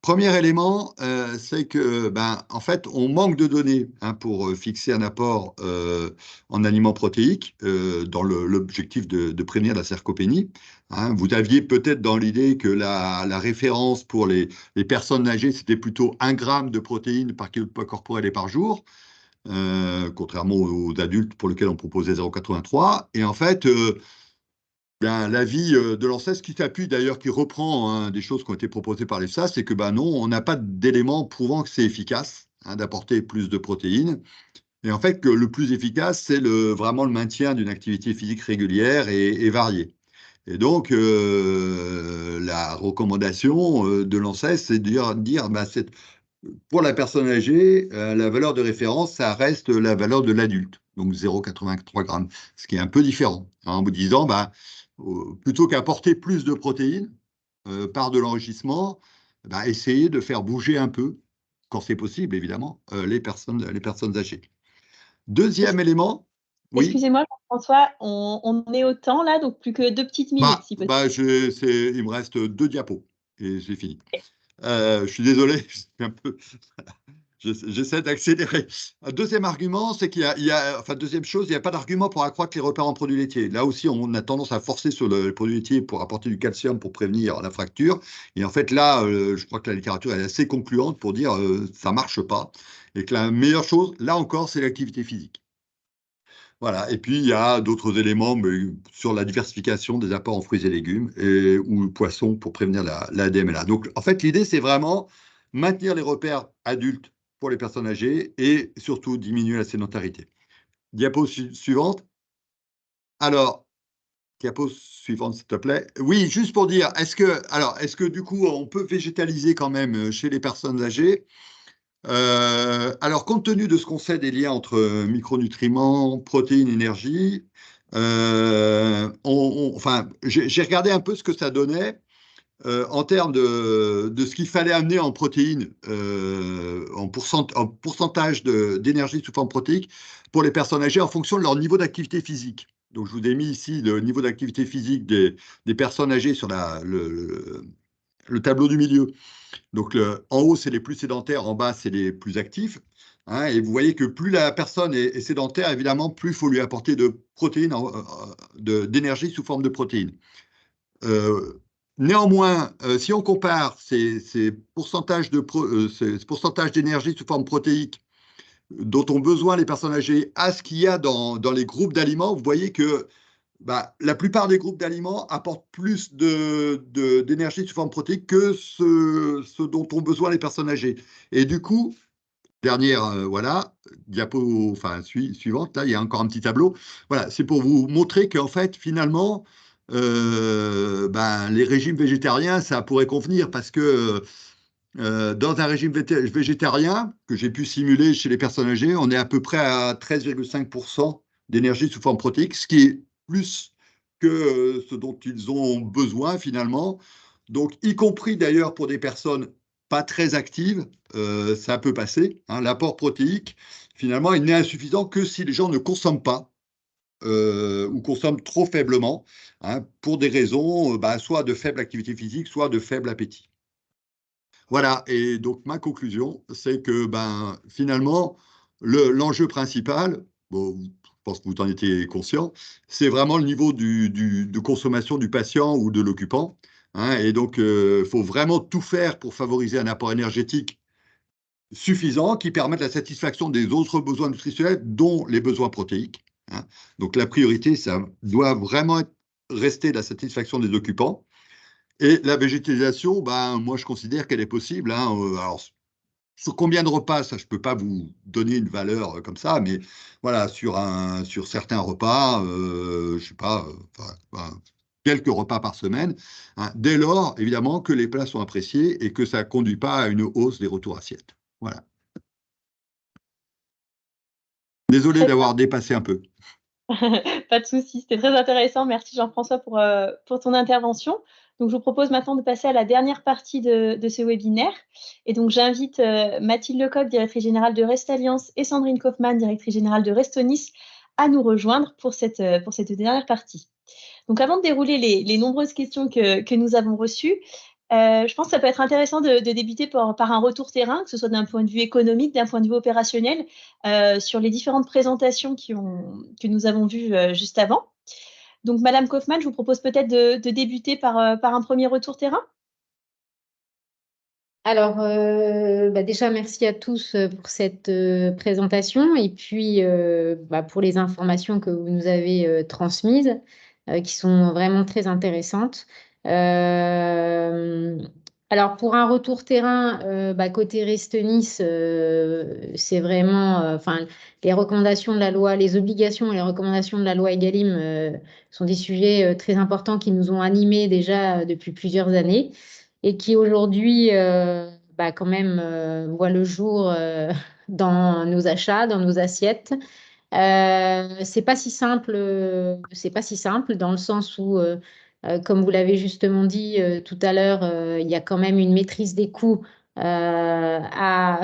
premier élément, c'est que, en fait, on manque de données pour fixer un apport en aliments protéiques dans l'objectif de prévenir la sarcopénie. Vous aviez peut-être dans l'idée que la référence pour les personnes âgées, c'était plutôt 1 gramme de protéines par kilo de poids corporel et par jour, contrairement aux adultes pour lesquels on proposait 0,83. Et en fait, l'avis de l'ANSES qui s'appuie d'ailleurs, qui reprend des choses qui ont été proposées par l'EFSA, c'est que non, on n'a pas d'éléments prouvant que c'est efficace d'apporter plus de protéines. Et en fait, que le plus efficace, c'est vraiment le maintien d'une activité physique régulière et variée. Et donc, la recommandation de l'ANSES, c'est de dire pour la personne âgée, la valeur de référence, ça reste la valeur de l'adulte, donc 0,83 grammes, ce qui est un peu différent, en vous disant, plutôt qu'apporter plus de protéines par de l'enrichissement, essayer de faire bouger un peu, quand c'est possible, évidemment, les personnes âgées. Deuxième élément, oui. Excusez-moi, Jean-François, on est au temps là, donc plus que 2 petites minutes, si possible. Il me reste 2 diapos et c'est fini. Je suis désolé, j'essaie d'accélérer. Un deuxième argument, c'est deuxième chose, il n'y a pas d'argument pour accroître les repères en produits laitiers. Là aussi, on a tendance à forcer sur les produits laitiers pour apporter du calcium pour prévenir la fracture. Et en fait, là, je crois que la littérature est assez concluante pour dire ça ne marche pas. Et que la meilleure chose, là encore, c'est l'activité physique. Voilà. Et puis, il y a d'autres éléments sur la diversification des apports en fruits et légumes ou poissons pour prévenir la DMLA. Donc, en fait, l'idée, c'est vraiment maintenir les repères adultes pour les personnes âgées et surtout diminuer la sédentarité. Diapo suivante. Alors, diapo suivante, s'il te plaît. Oui, juste pour dire, est-ce que du coup, on peut végétaliser quand même chez les personnes âgées ? Alors, compte tenu de ce qu'on sait des liens entre micronutriments, protéines, énergie, j'ai regardé un peu ce que ça donnait en termes de ce qu'il fallait amener en protéines, en pourcentage d'énergie sous forme protéique pour les personnes âgées en fonction de leur niveau d'activité physique. Donc, je vous ai mis ici le niveau d'activité physique des personnes âgées sur le tableau du milieu. Donc, en haut, c'est les plus sédentaires, en bas, c'est les plus actifs. Et vous voyez que plus la personne est sédentaire, évidemment, plus il faut lui apporter de protéines, d'énergie sous forme de protéines. Néanmoins, si on compare ces pourcentages d'énergie sous forme protéique dont ont besoin les personnes âgées à ce qu'il y a dans les groupes d'aliments, vous voyez que la plupart des groupes d'aliments apportent plus d'énergie sous forme protéique que ce dont ont besoin les personnes âgées. Et du coup, dernière, diapo, suivante, là, il y a encore un petit tableau. Voilà, c'est pour vous montrer qu'en fait, finalement, les régimes végétariens, ça pourrait convenir parce que dans un régime végétarien que j'ai pu simuler chez les personnes âgées, on est à peu près à 13,5% d'énergie sous forme protéique, ce qui est plus que ce dont ils ont besoin finalement. Donc, y compris d'ailleurs pour des personnes pas très actives, ça peut passer. L'apport protéique, finalement, il n'est insuffisant que si les gens ne consomment pas ou consomment trop faiblement, pour des raisons soit de faible activité physique, soit de faible appétit. Voilà, et donc ma conclusion, c'est que finalement, l'enjeu principal, je pense que vous en étiez conscient, c'est vraiment le niveau de consommation du patient ou de l'occupant. Et donc, il faut vraiment tout faire pour favoriser un apport énergétique suffisant qui permette la satisfaction des autres besoins nutritionnels, dont les besoins protéiques. Donc, la priorité, ça doit vraiment rester la satisfaction des occupants. Et la végétalisation, moi, je considère qu'elle est possible. Alors, sur combien de repas, ça, je ne peux pas vous donner une valeur comme ça, mais voilà, sur certains repas, je ne sais pas, quelques repas par semaine, dès lors, évidemment, que les plats sont appréciés et que ça ne conduit pas à une hausse des retours assiettes. Voilà. Désolé d'avoir dépassé un peu. Pas de souci, c'était très intéressant. Merci Jean-François pour ton intervention. Donc, je vous propose maintenant de passer à la dernière partie de ce webinaire. Et donc, j'invite Mathilde Lecoq, directrice générale de Restalliance, et Sandrine Kaufmann, directrice générale de Restonis, à nous rejoindre pour cette dernière partie. Donc, avant de dérouler les nombreuses questions que nous avons reçues, Je pense que ça peut être intéressant de débuter par un retour terrain, que ce soit d'un point de vue économique, d'un point de vue opérationnel, sur les différentes présentations que nous avons vues juste avant. Donc, Madame Kaufmann, je vous propose peut-être de débuter par un premier retour terrain. Alors, déjà, merci à tous pour cette présentation et puis pour les informations que vous nous avez transmises, qui sont vraiment très intéressantes. Alors, pour un retour terrain, côté Restenys, c'est vraiment, les recommandations de la loi, les obligations et les recommandations de la loi Egalim sont des sujets très importants qui nous ont animés déjà depuis plusieurs années et qui aujourd'hui quand même voient le jour dans nos achats, dans nos assiettes. C'est pas si simple, dans le sens où, comme vous l'avez justement dit tout à l'heure, il y a quand même une maîtrise des coûts à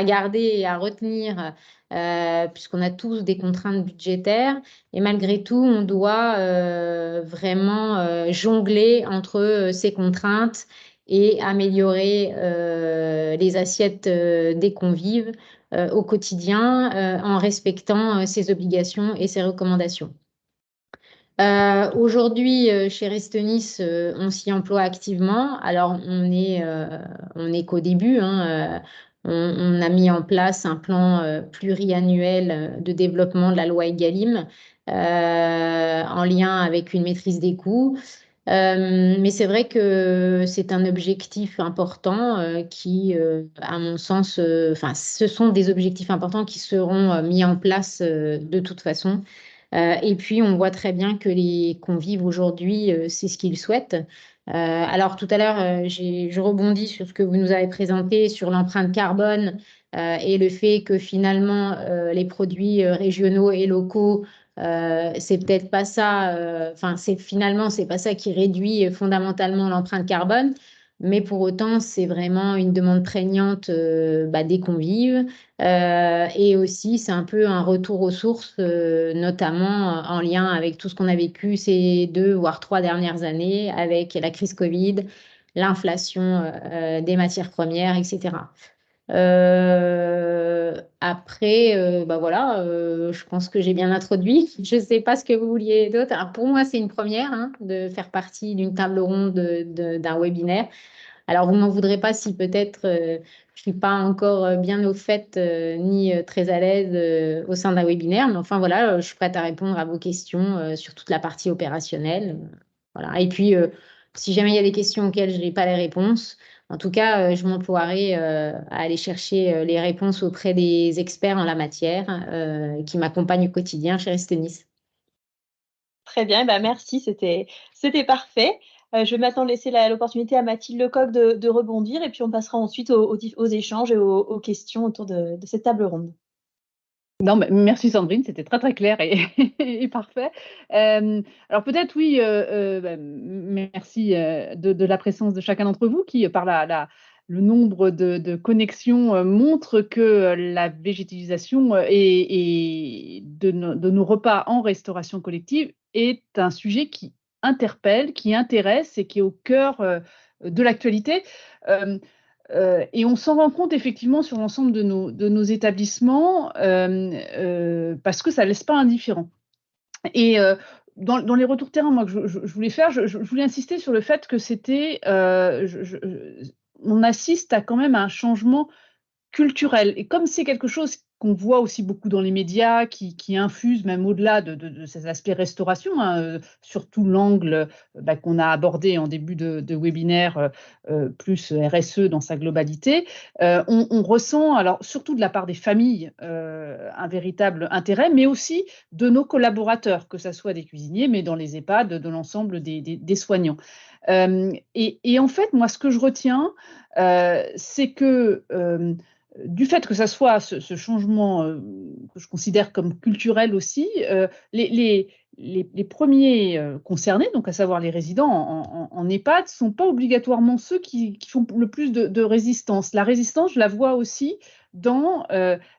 garder et à retenir, puisqu'on a tous des contraintes budgétaires. Et malgré tout, on doit vraiment jongler entre ces contraintes et améliorer les assiettes des convives au quotidien en respectant ses obligations et ses recommandations. Aujourd'hui, chez Restenys, on s'y emploie activement. Alors, on est qu'au début, hein, on a mis en place un plan pluriannuel de développement de la loi Egalim en lien avec une maîtrise des coûts. Mais c'est vrai que c'est un objectif important qui, à mon sens, ce sont des objectifs importants qui seront mis en place de toute façon. Et puis, on voit très bien que les convives aujourd'hui, c'est ce qu'ils souhaitent. Alors, tout à l'heure, je rebondis sur ce que vous nous avez présenté sur l'empreinte carbone et le fait que finalement, les produits régionaux et locaux, c'est peut-être pas ça, finalement, c'est pas ça qui réduit fondamentalement l'empreinte carbone. Mais pour autant, c'est vraiment une demande prégnante des convives. Et aussi, c'est un peu un retour aux sources, notamment en lien avec tout ce qu'on a vécu ces 2 voire 3 dernières années avec la crise Covid, l'inflation des matières premières, etc. Après, je pense que j'ai bien introduit. Je ne sais pas ce que vous vouliez d'autre. Alors, pour moi, c'est une première hein, de faire partie d'une table ronde d'un webinaire. Alors, vous ne m'en voudrez pas si peut-être je ne suis pas encore bien au fait ni très à l'aise au sein d'un webinaire. Mais enfin, voilà, je suis prête à répondre à vos questions sur toute la partie opérationnelle. Voilà. Et puis, si jamais il y a des questions auxquelles je n'ai pas les réponses, en tout cas, je m'emploierai à aller chercher les réponses auprès des experts en la matière qui m'accompagnent au quotidien chez Restenys. Très bien, merci, c'était parfait. Je vais maintenant laisser l'opportunité à Mathilde Lecoq de rebondir et puis on passera ensuite aux échanges et aux questions autour de cette table ronde. Non, mais merci Sandrine, c'était très très clair et parfait. Alors peut-être oui, merci de la présence de chacun d'entre vous qui, par le nombre de connexions, montre que la végétalisation et de nos repas en restauration collective est un sujet qui interpelle, qui intéresse et qui est au cœur de l'actualité. Et on s'en rend compte effectivement sur l'ensemble de nos établissements parce que ça ne laisse pas indifférent. Et dans les retours terrain, moi, que je voulais faire, je voulais insister sur le fait que c'était, on assiste à quand même à un changement culturel. Et comme c'est quelque chose qu'on voit aussi beaucoup dans les médias, qui infuse même au-delà de ces aspects restauration, hein, surtout l'angle qu'on a abordé en début de webinaire, plus RSE dans sa globalité, on ressent, alors surtout de la part des familles, un véritable intérêt, mais aussi de nos collaborateurs, que ce soit des cuisiniers, mais dans les EHPAD, de l'ensemble des soignants. Et en fait, moi, ce que je retiens, c'est que du fait que ça soit ce changement que je considère comme culturel aussi, les premiers concernés, donc à savoir les résidents en EHPAD, ne sont pas obligatoirement ceux qui font le plus de résistance. La résistance, je la vois aussi dans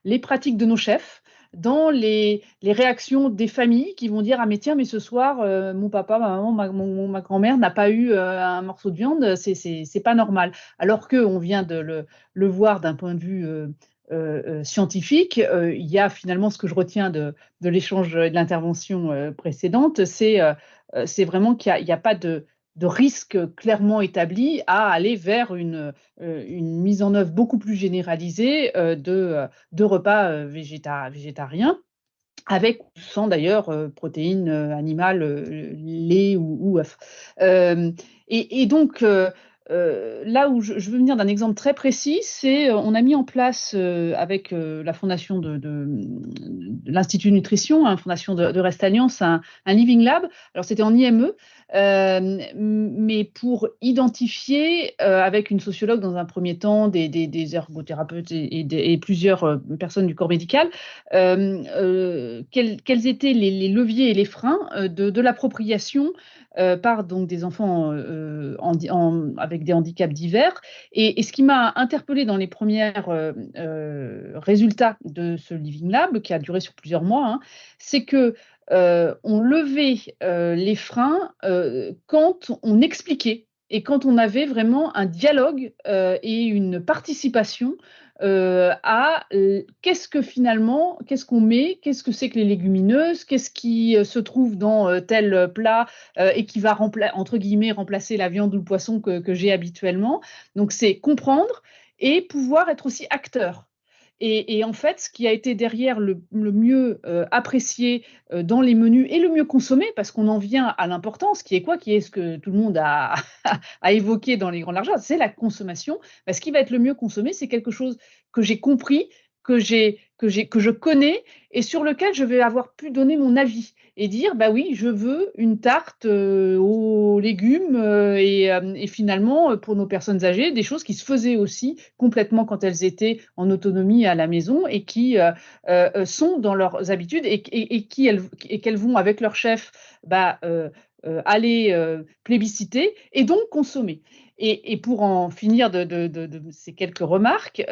les pratiques de nos chefs, dans les réactions des familles qui vont dire « Ah mais tiens, mais ce soir, mon papa, ma maman, ma grand-mère n'a pas eu un morceau de viande, c'est pas normal. » Alors qu'on vient de le voir d'un point de vue scientifique, il y a finalement ce que je retiens de l'échange et de l'intervention précédente, c'est vraiment qu'il n'y a pas de risque clairement établi à aller vers une mise en œuvre beaucoup plus généralisée de repas végétariens, avec ou sans d'ailleurs protéines animales, lait ou œufs. Et donc, là où je veux venir d'un exemple très précis, c'est on a mis en place avec la fondation de l'Institut Nutrition, fondation de Rest Alliance, un Living Lab. Alors c'était en IME, mais pour identifier avec une sociologue dans un premier temps, des ergothérapeutes et plusieurs personnes du corps médical, quels étaient les leviers et les freins de l'appropriation par donc des enfants avec des handicaps divers. Et ce qui m'a interpellée dans les premiers résultats de ce Living Lab, qui a duré sur plusieurs mois, c'est que on levait les freins quand on expliquait et quand on avait vraiment un dialogue et une participation à qu'est-ce qu'on met, qu'est-ce que c'est que les légumineuses, qu'est-ce qui se trouve dans tel plat et qui va entre guillemets remplacer la viande ou le poisson que j'ai habituellement. Donc c'est comprendre et pouvoir être aussi acteur. Et en fait, ce qui a été derrière le mieux apprécié dans les menus et le mieux consommé, parce qu'on en vient à l'importance, qui est quoi? Qui est ce que tout le monde a évoqué dans les grandes largeurs, c'est la consommation. Bah, ce qui va être le mieux consommé, c'est quelque chose que j'ai compris, que je connais et sur lequel je vais avoir pu donner mon avis et dire bah oui, je veux une tarte aux légumes et finalement pour nos personnes âgées, des choses qui se faisaient aussi complètement quand elles étaient en autonomie à la maison et qui sont dans leurs habitudes et qu'elles vont avec leur chef aller plébisciter et donc consommer. Et pour en finir de ces quelques remarques,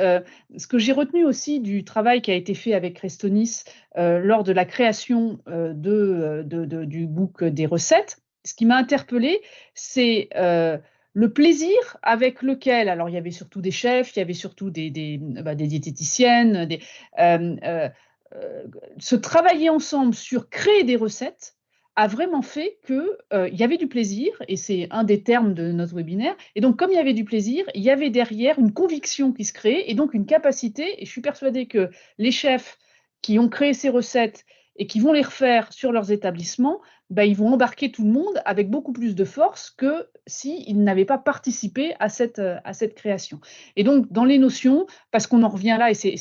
ce que j'ai retenu aussi du travail qui a été fait avec Restonis lors de la création du book des recettes, ce qui m'a interpellée, c'est le plaisir avec lequel, alors il y avait surtout des chefs, il y avait surtout des diététiciennes, se travailler ensemble sur créer des recettes a vraiment fait qu'il y avait du plaisir, et c'est un des termes de notre webinaire. Et donc, comme il y avait du plaisir, il y avait derrière une conviction qui se créait, et donc une capacité, et je suis persuadée que les chefs qui ont créé ces recettes et qui vont les refaire sur leurs établissements, ils vont embarquer tout le monde avec beaucoup plus de force que s'ils n'avaient pas participé à cette création. Et donc, dans les notions, parce qu'on en revient là, et c'est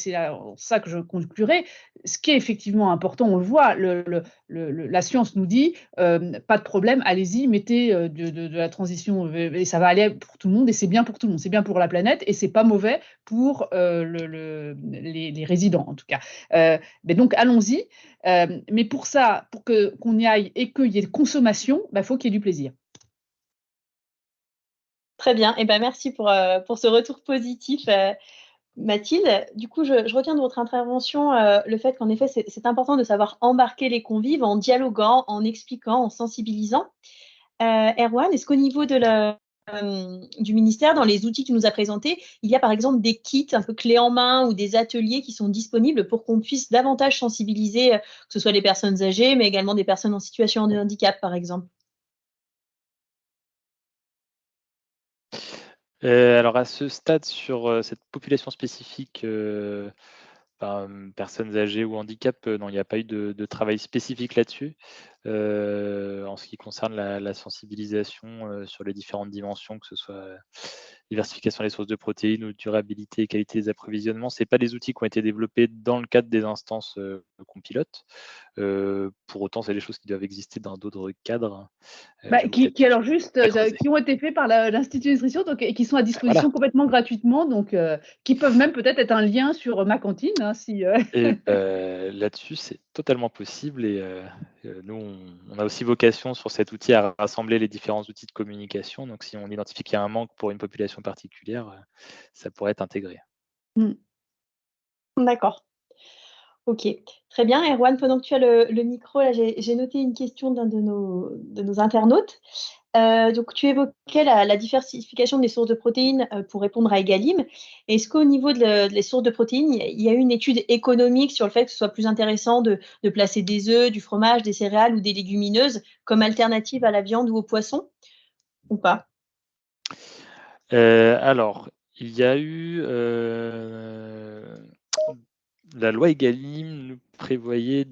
ça que je conclurai, ce qui est effectivement important, on le voit, la science nous dit, pas de problème, allez-y, mettez de la transition, et ça va aller pour tout le monde, et c'est bien pour tout le monde, c'est bien pour la planète, et c'est pas mauvais pour les résidents, en tout cas. Mais donc, allons-y. Mais pour ça, pour qu'on y aille et qu'il y ait de consommation, faut qu'il y ait du plaisir. Très bien. Et merci pour ce retour positif, Mathilde. Du coup, je retiens de votre intervention le fait qu'en effet, c'est important de savoir embarquer les convives en dialoguant, en expliquant, en sensibilisant. Erwan, est-ce qu'au niveau du ministère, dans les outils que tu nous as présentés, il y a par exemple des kits un peu clés en main ou des ateliers qui sont disponibles pour qu'on puisse davantage sensibiliser, que ce soit les personnes âgées, mais également des personnes en situation de handicap, par exemple? Alors à ce stade, sur cette population spécifique, personnes âgées ou handicap, non, il n'y a pas eu de travail spécifique là-dessus. En ce qui concerne la sensibilisation sur les différentes dimensions, que ce soit diversification des sources de protéines ou durabilité et qualité des approvisionnements, ce n'est pas des outils qui ont été développés dans le cadre des instances qu'on pilote. Pour autant, c'est des choses qui doivent exister dans d'autres cadres. Qui ont été faits par l'Institut Nutrition et qui sont à disposition complètement gratuitement, donc qui peuvent même peut-être être un lien sur ma cantine. Et là-dessus, c'est totalement possible. Et nous, on a aussi vocation sur cet outil à rassembler les différents outils de communication. Donc, si on identifie qu'il y a un manque pour une population particulière, ça pourrait être intégré. D'accord. Ok, très Très bien. Erwan, pendant que tu as le micro, là, j'ai noté une question d'un de nos internautes. Donc, tu évoquais la diversification des sources de protéines pour répondre à Egalim. Est-ce qu'au niveau des sources de protéines, il y a eu une étude économique sur le fait que ce soit plus intéressant de placer des œufs, du fromage, des céréales ou des légumineuses comme alternative à la viande ou au poisson ou pas? Alors, il y a eu la loi Egalim nous prévoyait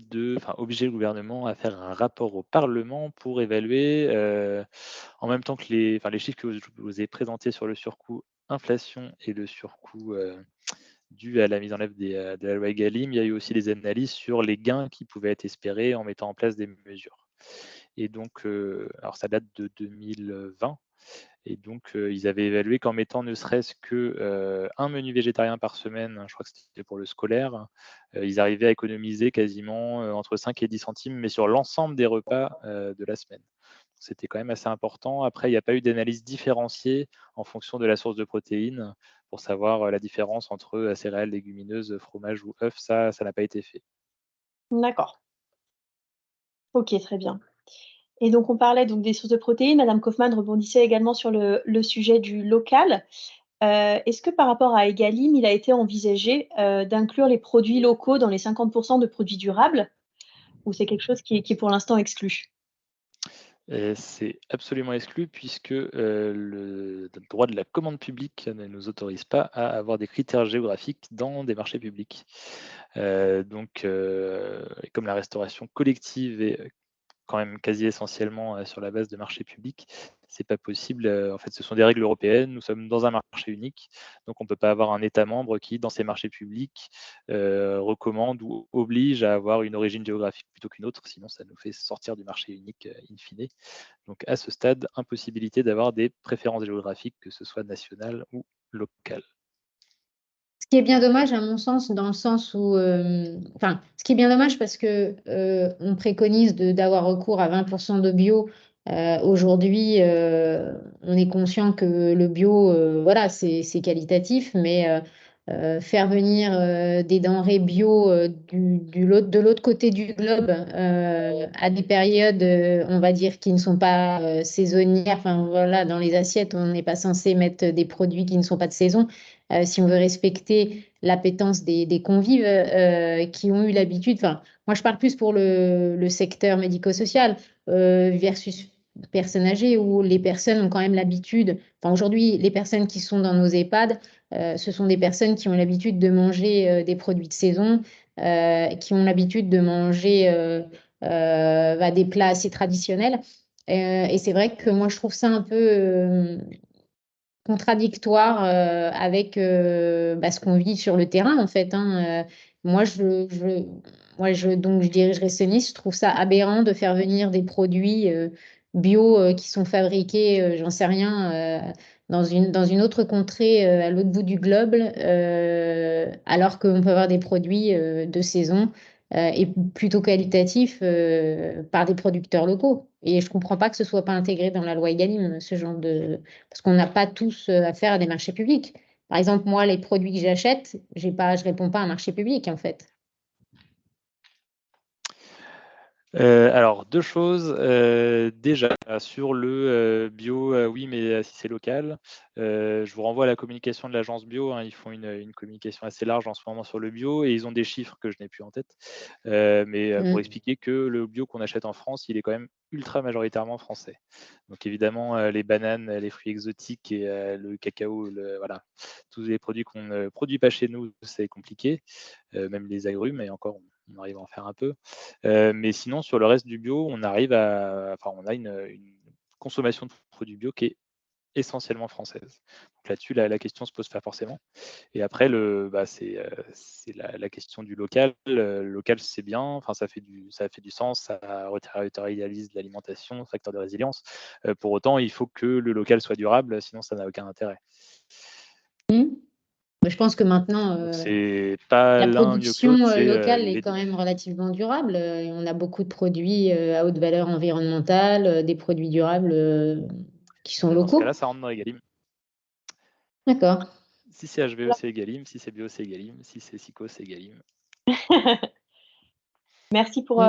obliger le gouvernement à faire un rapport au Parlement pour évaluer, en même temps que les chiffres que je vous ai présentés sur le surcoût inflation et le surcoût dû à la mise en œuvre de la loi Egalim, il y a eu aussi des analyses sur les gains qui pouvaient être espérés en mettant en place des mesures. Et donc, alors ça date de 2020. Et donc, ils avaient évalué qu'en mettant ne serait-ce que un menu végétarien par semaine, je crois que c'était pour le scolaire, ils arrivaient à économiser quasiment entre 5 et 10 centimes, mais sur l'ensemble des repas de la semaine. C'était quand même assez important. Après, il n'y a pas eu d'analyse différenciée en fonction de la source de protéines pour savoir la différence entre céréales, légumineuses, fromage ou œufs. Ça n'a pas été fait. D'accord. Ok, très bien. Et donc, on parlait donc des sources de protéines. Madame Kaufmann rebondissait également sur le sujet du local. Est-ce que par rapport à Egalim, il a été envisagé d'inclure les produits locaux dans les 50% de produits durables ou c'est quelque chose qui est pour l'instant exclu? C'est absolument exclu puisque le droit de la commande publique ne nous autorise pas à avoir des critères géographiques dans des marchés publics. Donc, et comme la restauration collective est quand même quasi essentiellement sur la base de marchés publics, c'est pas possible. En fait, ce sont des règles européennes. Nous sommes dans un marché unique, donc on ne peut pas avoir un État membre qui, dans ses marchés publics, recommande ou oblige à avoir une origine géographique plutôt qu'une autre, sinon ça nous fait sortir du marché unique in fine. Donc à ce stade, impossibilité d'avoir des préférences géographiques, que ce soit nationales ou locales. Ce qui est bien dommage à mon sens, dans le sens où, ce qui est bien dommage parce que on préconise d'avoir recours à 20% de bio. Aujourd'hui, on est conscient que le bio, voilà, c'est qualitatif, mais faire venir des denrées bio de l'autre côté du globe à des périodes, on va dire, qui ne sont pas saisonnières. Enfin, voilà, dans les assiettes, on n'est pas censé mettre des produits qui ne sont pas de saison. Si on veut respecter l'appétence des convives qui ont eu l'habitude, enfin, moi je parle plus pour le secteur médico-social versus personnes âgées où les personnes ont quand même l'habitude, enfin aujourd'hui les personnes qui sont dans nos EHPAD, ce sont des personnes qui ont l'habitude de manger des produits de saison, qui ont l'habitude de manger des plats assez traditionnels. Et c'est vrai que moi je trouve ça un peu contradictoire avec ce qu'on vit sur le terrain en fait. Moi, donc je dirigerai ce Nice. Je trouve ça aberrant de faire venir des produits bio qui sont fabriqués, j'en sais rien, dans une autre contrée à l'autre bout du globe, alors qu'on peut avoir des produits de saison et plutôt qualitatifs par des producteurs locaux. Et je ne comprends pas que ce ne soit pas intégré dans la loi Egalim, ce genre de... Parce qu'on n'a pas tous affaire à des marchés publics. Par exemple, moi, les produits que j'achète, je ne réponds pas à un marché public, en fait. Alors, deux choses. Déjà, sur le bio, oui, mais si c'est local, je vous renvoie à la communication de l'agence bio. Ils font une communication assez large en ce moment sur le bio et ils ont des chiffres que je n'ai plus en tête. Mais pour expliquer que le bio qu'on achète en France, il est quand même ultra majoritairement français. Donc évidemment, les bananes, les fruits exotiques et le cacao, voilà, tous les produits qu'on ne produit pas chez nous, c'est compliqué. Même les agrumes, et encore, on arrive à en faire un peu. Mais sinon, sur le reste du bio, on a une consommation de produits bio qui est essentiellement française. Donc là-dessus, la question ne se pose pas forcément. Et après, c'est la question du local. Le local, c'est bien, enfin, ça fait du sens, ça territorialise l'alimentation, facteur de résilience. Pour autant, il faut que le local soit durable, sinon ça n'a aucun intérêt. Je pense que maintenant, c'est pas la l'un mieux que production l'autre, locale les est quand deux. même relativement durable. On a beaucoup de produits à haute valeur environnementale, des produits durables qui sont Dans ce cas-là, locaux. ça rentre dans Egalim. D'accord. Si c'est HVE, c'est Egalim. Si c'est bio, c'est Egalim. Si c'est SICO, c'est Egalim. Merci pour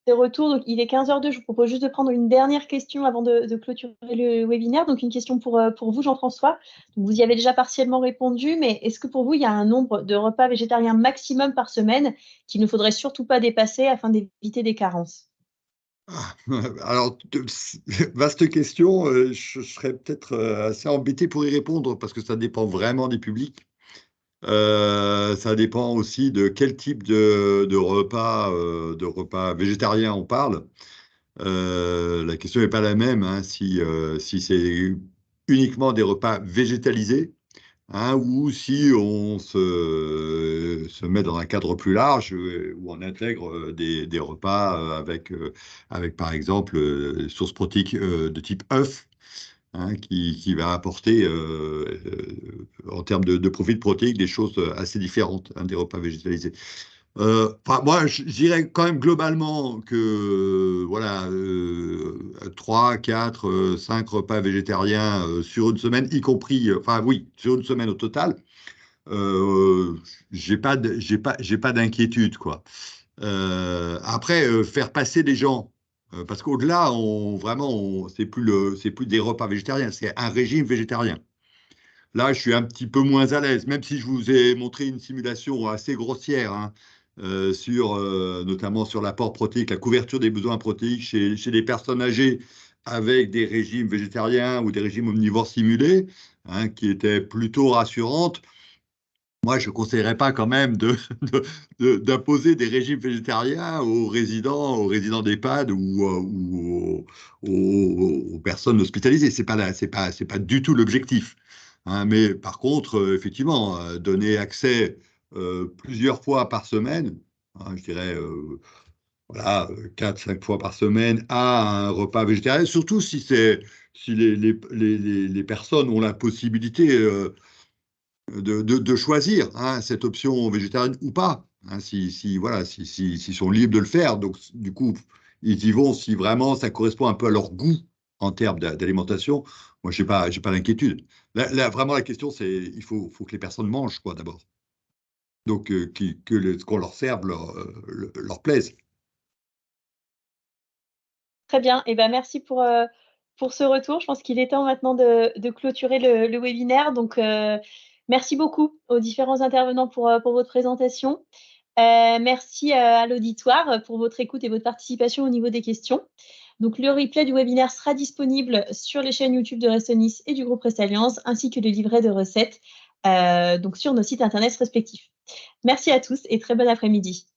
ces retours. Donc, il est 15h02. Je vous propose juste de prendre une dernière question avant de clôturer le webinaire. Donc, une question pour vous, Jean-François. Vous y avez déjà partiellement répondu, mais est-ce que pour vous, il y a un nombre de repas végétariens maximum par semaine qu'il ne faudrait surtout pas dépasser afin d'éviter des carences? Alors, vaste question. Je serais peut-être assez embêté pour y répondre parce que ça dépend vraiment des publics. Ça dépend aussi de quel type de repas végétariens on parle. La question n'est pas la même hein, si c'est uniquement des repas végétalisés hein, ou si on se met dans un cadre plus large où on intègre des repas avec, par exemple, sources protéiques de type œuf. Hein, qui va apporter en termes de profil protéique des choses assez différentes hein, des repas végétalisés. Moi, je dirais quand même globalement que voilà, 3, 4, 5 repas végétariens sur une semaine, y compris, enfin oui, sur une semaine au total, j'ai pas d'inquiétude, quoi. Après, faire passer les gens, parce qu'au-delà, c'est plus des repas végétariens, c'est un régime végétarien. Là, je suis un petit peu moins à l'aise, même si je vous ai montré une simulation assez grossière hein, notamment sur l'apport protéique, la couverture des besoins protéiques chez les personnes âgées avec des régimes végétariens ou des régimes omnivores simulés, hein, qui étaient plutôt rassurantes. Moi, je ne conseillerais pas quand même d'imposer des régimes végétariens aux résidents d'EHPAD ou aux personnes hospitalisées. C'est pas du tout l'objectif. Hein, mais par contre, effectivement, donner accès plusieurs fois par semaine, hein, je dirais voilà, 4-5 fois par semaine à un repas végétarien, surtout si les personnes ont la possibilité de choisir hein, cette option végétarienne ou pas, hein, voilà, s'ils sont libres de le faire. Donc, du coup, ils y vont si vraiment ça correspond un peu à leur goût en termes d'alimentation. Moi, je n'ai pas d'inquiétude. Là, vraiment, la question, c'est faut que les personnes mangent, quoi, d'abord. Donc, ce qu'on leur serve leur plaise. Très bien. Eh ben, merci pour ce retour. Je pense qu'il est temps maintenant de clôturer le webinaire. Donc, merci beaucoup aux différents intervenants pour votre présentation. Merci à l'auditoire pour votre écoute et votre participation au niveau des questions. Donc, le replay du webinaire sera disponible sur les chaînes YouTube de Restonis et du groupe Restalliance, ainsi que le livret de recettes donc sur nos sites internet respectifs. Merci à tous et très bon après-midi.